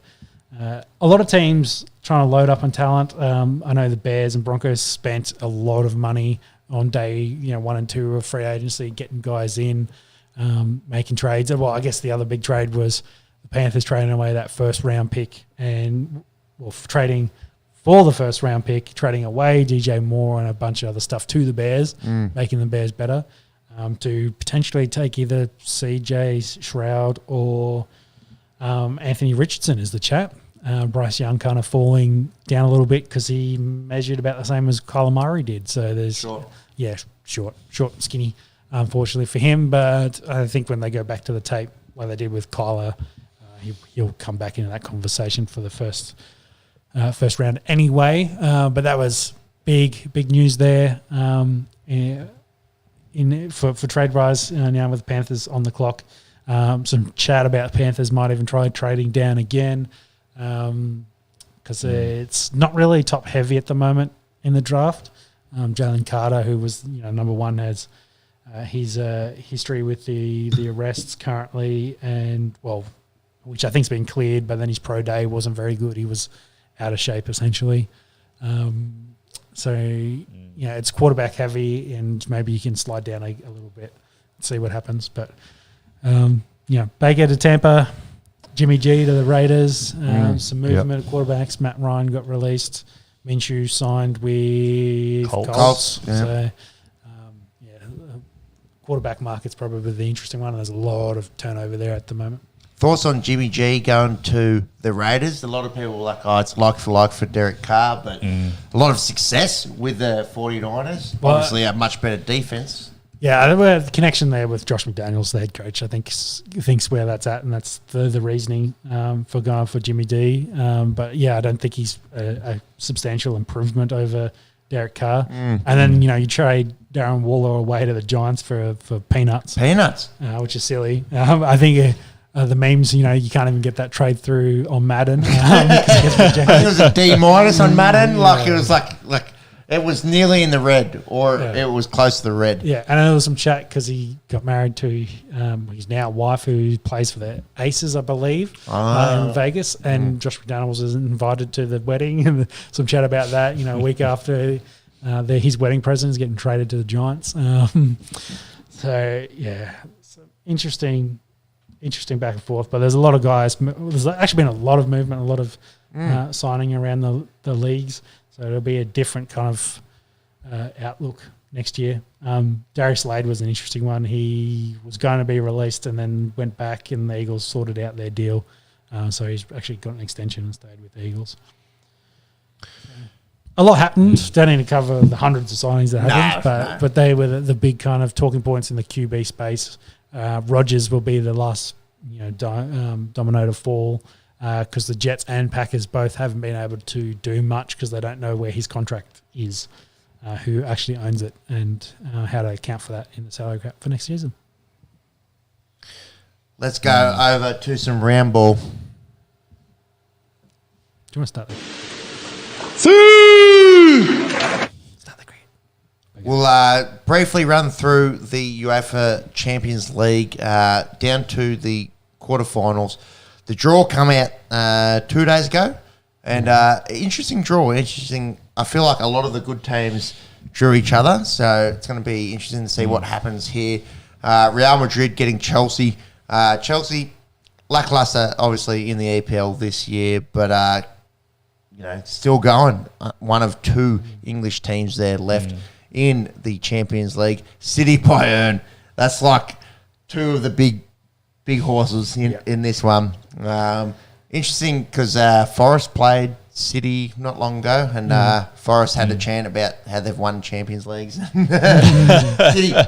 A lot of teams trying to load up on talent. I know the Bears and Broncos spent a lot of money on day 1 and 2 of free agency, getting guys in, making trades. Well, I guess the other big trade was the Panthers trading away that first round pick and trading for the first round pick, trading away DJ Moore and a bunch of other stuff to the Bears, making the Bears better, to potentially take either CJ Stroud or Anthony Richardson is the chap. Bryce Young kind of falling down a little bit because he measured about the same as Kyler Murray did. So there's short and skinny, unfortunately for him. But I think when they go back to the tape, like they did with Kyler, he'll come back into that conversation for the first round anyway. But that was big news there. For trade wise now with the Panthers on the clock. Some chat about the Panthers might even try trading down again because it's not really top heavy at the moment in the draft. Jalen Carter, who was number 1, has his history with the arrests currently, and which I think's been cleared, but then his pro day wasn't very good. He was out of shape essentially. It's quarterback heavy, and maybe you can slide down a little bit and see what happens. But Baker to Tampa, Jimmy G to the Raiders. Some movement at quarterbacks. Matt Ryan got released. Minshew signed with Colts. Yeah. So, quarterback market's probably the interesting one. There's a lot of turnover there at the moment. Thoughts on Jimmy G going to the Raiders? A lot of people are like, it's like for Derek Carr, but a lot of success with the 49ers. Well, Obviously, a much better defense. Yeah, the connection there with Josh McDaniels, the head coach, I think thinks where that's at, and that's the reasoning for going for Jimmy D. But yeah, I don't think he's a substantial improvement over Derek Carr. And then you trade Darren Waller away to the Giants for peanuts. Which is silly. I think the memes, you can't even get that trade through on Madden. I think it was a D- on Madden. Like it was like it was nearly in the red, or it was close to the red. Yeah, and there was some chat because he got married to his now wife, who plays for the Aces, I believe, in Vegas. And Josh McDaniels was invited to the wedding, and some chat about that. A week after his wedding present is getting traded to the Giants. So interesting back and forth. But there's a lot of guys. There's actually been a lot of movement, a lot of signing around the leagues. So it'll be a different kind of outlook next year. Darius Slade was an interesting one. He was going to be released and then went back, and the Eagles sorted out their deal. So he's actually got an extension and stayed with the Eagles. A lot happened. Don't need to cover the hundreds of signings that happened, but they were the big kind of talking points in the QB space. Rodgers will be the last domino to fall. Because the Jets and Packers both haven't been able to do much because they don't know where his contract is, who actually owns it, and how to account for that in the salary cap for next season. Let's go over to some round ball. Do you want to start there? Start the cricket. We'll briefly run through the UEFA Champions League down to the quarterfinals. The draw come out 2 days ago, and interesting draw. I feel like a lot of the good teams drew each other, so it's going to be interesting to see what happens here. Real Madrid getting Chelsea. Chelsea, lackluster, obviously, in the EPL this year, but still going. One of two English teams there left in the Champions League. City Bayern. That's like two of the big horses in this one. Interesting because Forest played City not long ago, and Forest had a chant about how they've won Champions Leagues.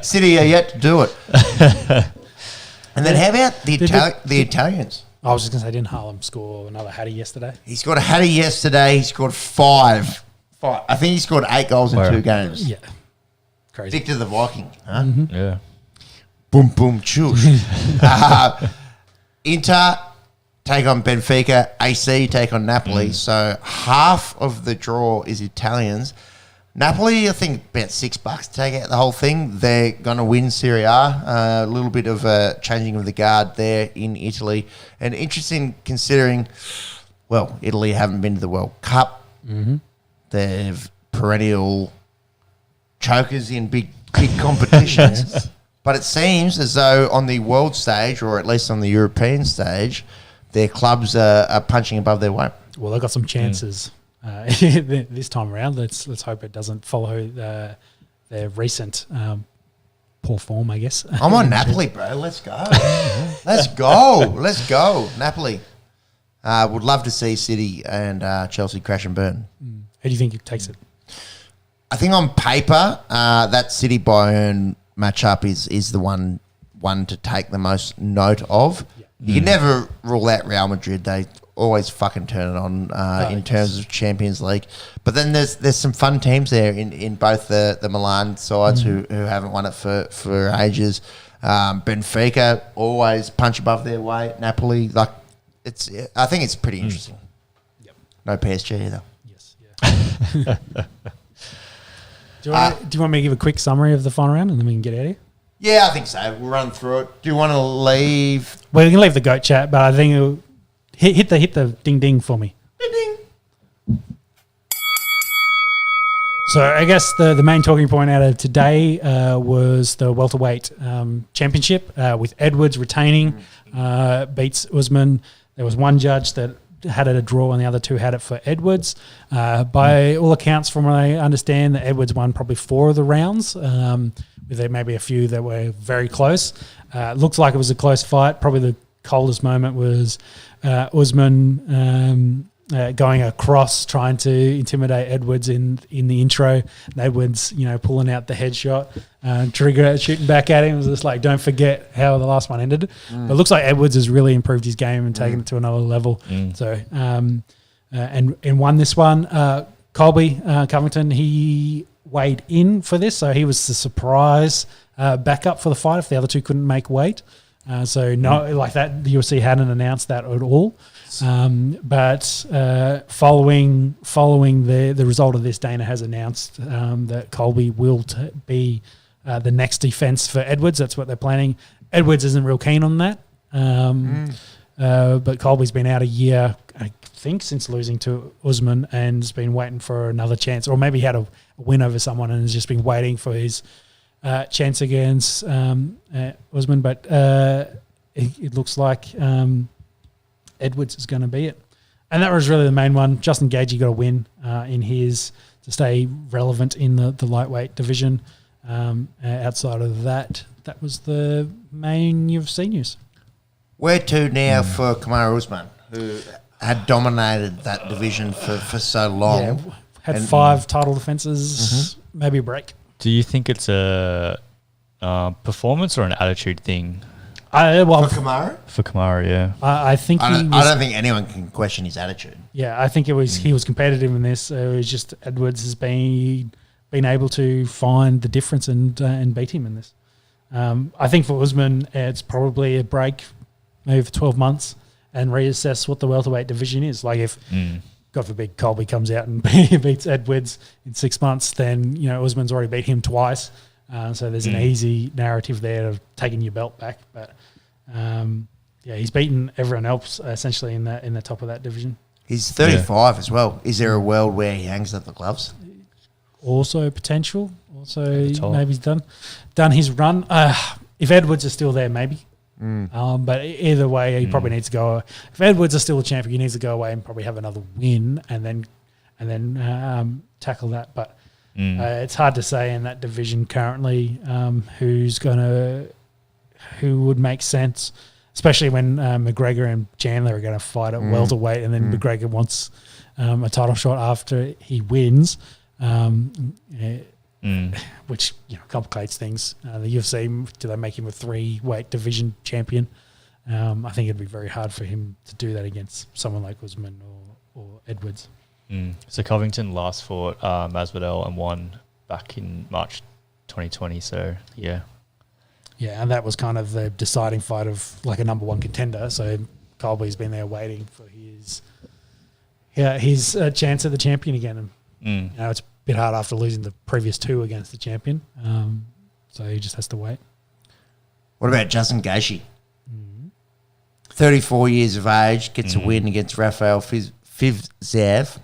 City are yet to do it. And then how about the Italians? I was just going to say, didn't Haaland score another hattie yesterday? He scored a hattie yesterday. He scored five. I think he scored 8 goals in 2 games. Yeah. Crazy. Victor the Viking. Huh? Yeah. Boom, boom, choosh. Inter take on Benfica. AC take on Napoli. So half of the draw is Italians. Napoli, I think, about $6 to take out the whole thing. They're going to win Serie A. A little bit of a changing of the guard there in Italy. And interesting considering, Italy haven't been to the World Cup. They've perennial chokers in big competitions. But it seems as though on the world stage, or at least on the European stage, their clubs are punching above their weight. Well, they've got some chances this time around. Let's hope it doesn't follow their recent poor form, I guess. I'm on Napoli, bro. Let's go. Let's go. Napoli. Would love to see City and Chelsea crash and burn. Who do you think takes it? I think on paper, that City Bayern matchup is the one to take the most note of. Yeah. You can never rule out Real Madrid. They always fucking turn it on in terms of Champions League. But then there's some fun teams there in both the Milan sides who haven't won it for ages. Benfica always punch above their weight. Napoli, I think it's pretty interesting. Yep. No PSG either. Yes. Yeah. Do you want me to give a quick summary of the final round and then we can get out of here? Yeah, I think so. We'll run through it. Do you want to leave? Well, you can leave the goat chat, but I think it'll hit the ding ding for me. Ding ding. So I guess the main talking point out of today was the welterweight championship with Edwards retaining, beats Usman. There was one judge that had it a draw and the other two had it for Edwards. By all accounts, from what I understand, that Edwards won probably 4 of the rounds, with there maybe a few that were very close. Looks like it was a close fight. Probably the coldest moment was Usman going across, trying to intimidate Edwards in the intro. And Edwards, pulling out the headshot, Trigger shooting back at him. It was just like, don't forget how the last one ended. But it looks like Edwards has really improved his game and taken it to another level. So, and won this one. Colby Covington, he weighed in for this, so he was the surprise backup for the fight if the other two couldn't make weight. So like that, the UFC hadn't announced that at all. But following the result of this, Dana has announced that Colby will be the next defense for Edwards. That's what they're planning. Edwards isn't real keen on that. But Colby's been out a year, I think, since losing to Usman, and has been waiting for another chance, or maybe he had a win over someone and has just been waiting for his chance against Usman. But it looks like Edwards is going to be it. And that was really the main one. Justin Gaethje got a win in his to stay relevant in the lightweight division. Outside of that, that was the main UFC news. Where to now for Kamaru Usman, who had dominated that division for so long? Yeah, had 5 title defenses, maybe a break. Do you think it's a performance or an attitude thing For Kamaru? for Kamaru? Yeah. I think I don't think anyone can question his attitude. Yeah, I think he was competitive in this. It was just Edwards has been able to find the difference and beat him in this. I think for Usman, it's probably a break, maybe for 12 months, and reassess what the welterweight division is. Like if, God forbid, Colby comes out and beats Edwards in 6 months, then Usman's already beat him twice. So there's an easy narrative there of taking your belt back. But he's beaten everyone else essentially in the top of that division. He's 35 as well. Is there a world where he hangs up the gloves? Also potential. Also maybe he's done his run. If Edwards is still there, maybe. But either way, he probably needs to go. If Edwards is still a champion, he needs to go away and probably have another win and then tackle that. But it's hard to say in that division currently who would make sense, especially when McGregor and Chandler are going to fight at welterweight, and then McGregor wants a title shot after he wins. Which complicates things. The UFC, do they make him a 3-weight division champion? I think it'd be very hard for him to do that against someone like Usman or Edwards. So Covington last fought Masvidal and won back in March 2020. So yeah, and that was kind of the deciding fight of like a number 1 contender. So Colby's been there waiting for his chance at the champion again. And it's a bit hard after losing the previous 2 against the champion. So he just has to wait. What about Justin Gaethje? 34 years of age, gets a win against Rafael Fiziev.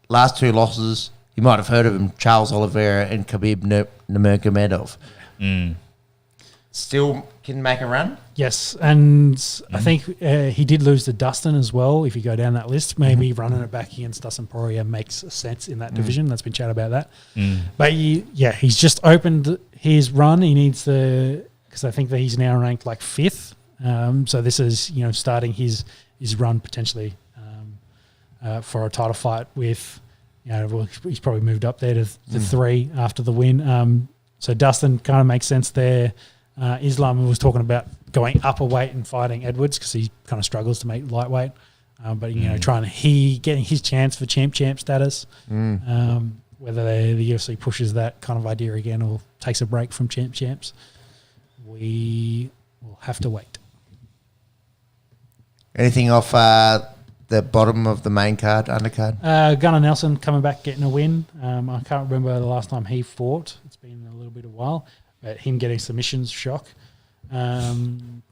Last 2 losses, you might have heard of him, Charles Oliveira and Khabib Nurmagomedov. Still can make a run? Yes, and I think he did lose to Dustin as well. If you go down that list, maybe running it back against Dustin Poirier makes sense in that division. That's been chat about that. But he's just opened his run. He needs because I think that he's now ranked like 5th. So this is starting his run potentially for a title fight with he's probably moved up there to 3 after the win. So Dustin kind of makes sense there. Islam was talking about going up a weight and fighting Edwards because he kind of struggles to make lightweight. But getting his chance for champ status. Whether the UFC pushes that kind of idea again or takes a break from champs, we will have to wait. Anything off the bottom of the main card, undercard? Gunnar Nelson coming back, getting a win. I can't remember the last time he fought. It's been a little bit of a while. But him getting submissions, shock. And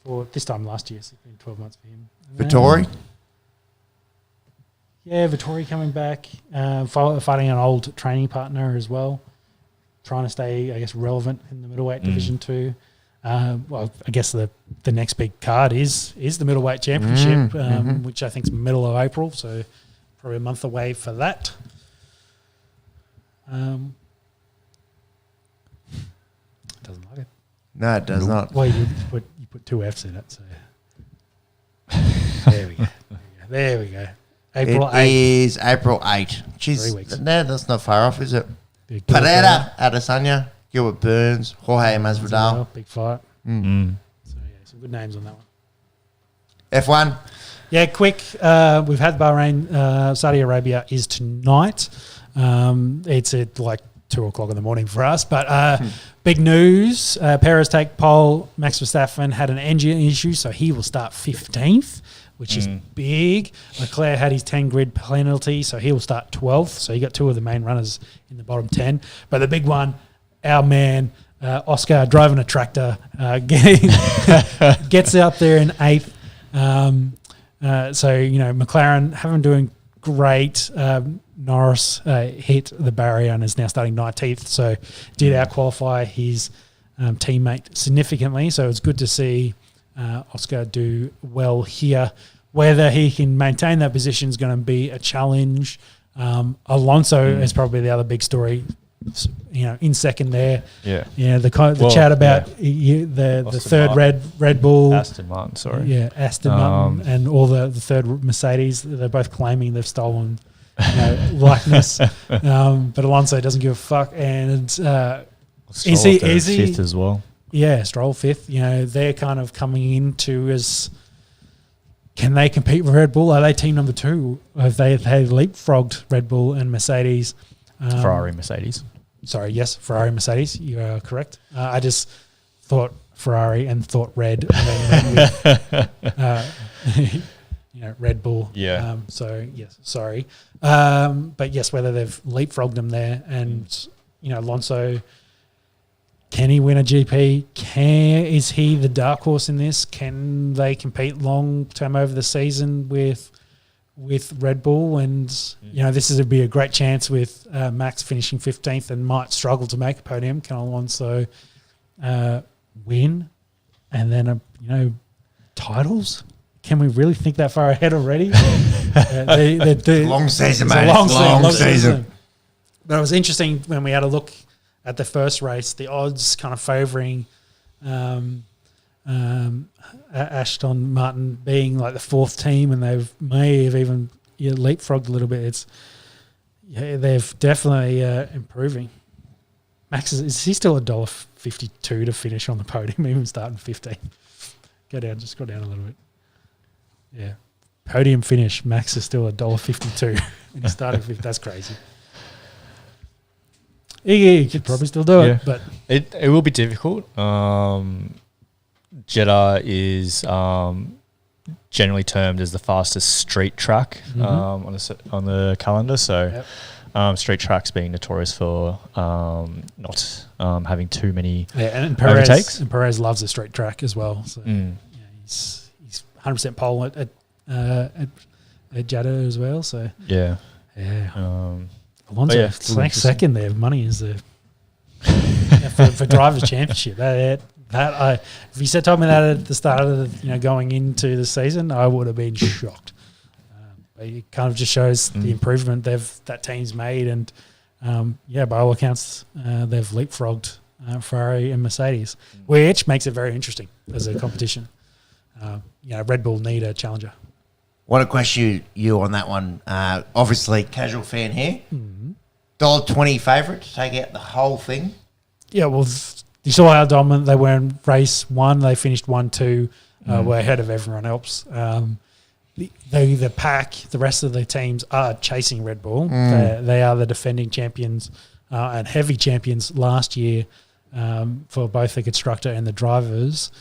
for this time last year, so it's been 12 months for him. Vittori? Yeah, Vittori coming back, fighting an old training partner as well, trying to stay, I guess, relevant in the middleweight division too. Well, I guess the next big card is the middleweight championship, which I think is middle of April, so probably a month away for that. Doesn't like it. No, it does not. Well, you put two Fs in it, so there we go. There we go. April 8th. It is April 8. 3 weeks. No, that's not far off, is it? Big Pereira, Adesanya, Gilbert Burns, Jorge Masvidal. big fight. So yeah, some good names on that one. F1. Yeah, quick. We've had Bahrain. Saudi Arabia is tonight. It's at like 2 o'clock in the morning for us. But big news. Perez take pole. Max Verstappen had an engine issue, so he will start 15th, which is big. Leclerc had his 10 grid penalty, so he will start 12th. So you got two of the main runners in the bottom 10. But the big one, our man, Oscar, driving a tractor, gets out there in 8th. So, McLaren haven't doing great. Norris hit the barrier and is now starting 19th. So did out-qualify his teammate significantly. So it's good to see Oscar do well here. Whether he can maintain that position is going to be a challenge. Alonso is probably the other big story. In second there. Yeah. The chat about the third Red Bull. Aston Martin, sorry. Yeah, Aston Martin and all the third Mercedes. They're both claiming they've stolen likeness. But Alonso doesn't give a fuck. And is he fifth as well? Yeah, Stroll 5th. They're kind of coming into as, can they compete with Red Bull? Are they team number 2? Have they leapfrogged Red Bull and Mercedes? Ferrari, Mercedes. Sorry, yes, Ferrari, Mercedes. You are correct. I just thought Ferrari and thought Red, and then went with, Red Bull. Yeah. So yes, sorry, but yes, whether they've leapfrogged them there, and Alonso, can he win a GP? Is he the dark horse in this? Can they compete long term over the season with Red Bull? And this would be a great chance with Max finishing 15th and might struggle to make a podium. Can Alonso win? And then titles? Can we really think that far ahead already? Long season, mate. Long season. But it was interesting when we had a look at the first race, the odds kind of favouring Aston Martin being like the 4th team, and they may have even leapfrogged a little bit. They've definitely improving. Max is he still $1.52 to finish on the podium, even starting 15? Go down a little bit. Yeah, podium finish. Max is still $1.52 and he's starting 15. That's crazy. He could probably still do it, but it will be difficult. Jeddah is generally termed as the fastest street track on the calendar. So street tracks being notorious for not having too many overtakes. And Perez loves the street track as well. So he's 100% pole at Jeddah as well. So Alonso second there. Money is the for drivers' championship. If you told me that at the start of going into the season, I would have been shocked. But it kind of just shows the improvement that team's made, and by all accounts, they've leapfrogged Ferrari and Mercedes, which makes it very interesting as a competition. Red Bull need a challenger. Want to question you on that one? Obviously, casual fan here. $1.20 favourite to take out the whole thing. Yeah, well, you saw how dominant they were in race 1. They finished 1-2, were ahead of everyone else. The pack, the rest of the teams are chasing Red Bull. They are the defending champions and heavy champions last year for both the constructor and the drivers.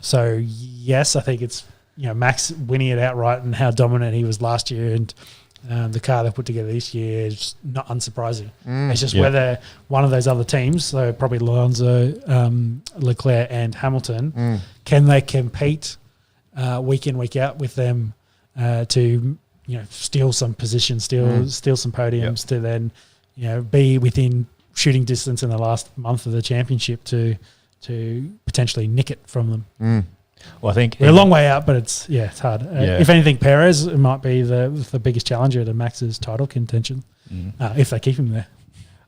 So, yes, I think it's Max winning it outright and how dominant he was last year, and the car they put together this year is not unsurprising. It's just whether one of those other teams, so probably Alonso, Leclerc and Hamilton, can they compete week in, week out with them to steal some positions, steal some podiums to then, be within shooting distance in the last month of the championship to potentially nick it from them. Well, I think we're a long way out, but it's hard. If anything, Perez might be the biggest challenger to Max's title contention if they keep him there.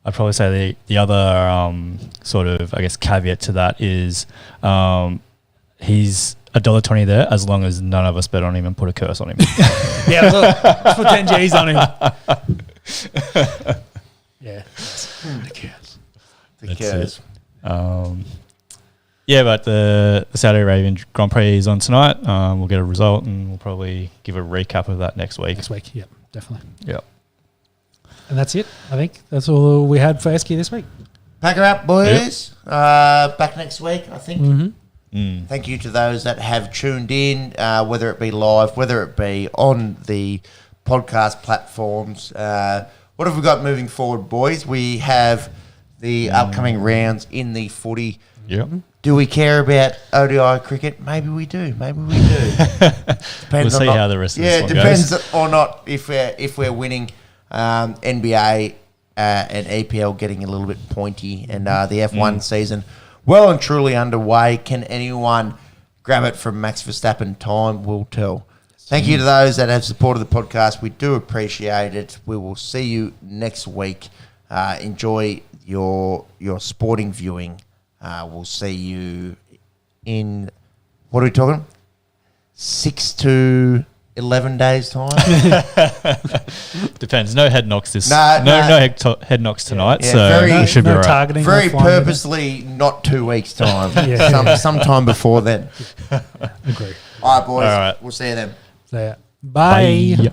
I'd probably say the other sort of, I guess, caveat to that is he's $1.20 there as long as none of us bet on him and put a curse on him. Yeah, look, let's put 10 G's on him. Yeah. The curse. But the Saudi Arabian Grand Prix is on tonight. We'll get a result and we'll probably give a recap of that next week. Yep, definitely. Yep. And that's it. I think that's all we had for Esky this week. Pack her up, boys. Back next week, I think. Thank you to those that have tuned in, whether it be live, whether it be on the podcast platforms. What have we got moving forward, boys? We have the upcoming rounds in the footy. Yep. Do we care about ODI cricket? Maybe we do. Depends we'll see how the rest of this one depends goes. or not if we're winning. NBA and EPL getting a little bit pointy, and the F1 season well and truly underway. Can anyone grab it from Max Verstappen? Time will tell. Thank you to those that have supported the podcast. We do appreciate it. We will see you next week. Enjoy your sporting viewing. We'll see you in, what are we talking? 6 to 11 days time. Depends. No head knocks this. No head knocks tonight. Yeah, so very- it should be no right. targeting. Very no flying purposely not 2 weeks time. Sometime before then. Agree. All right, boys. All right. We'll see you then. So, bye. Bye.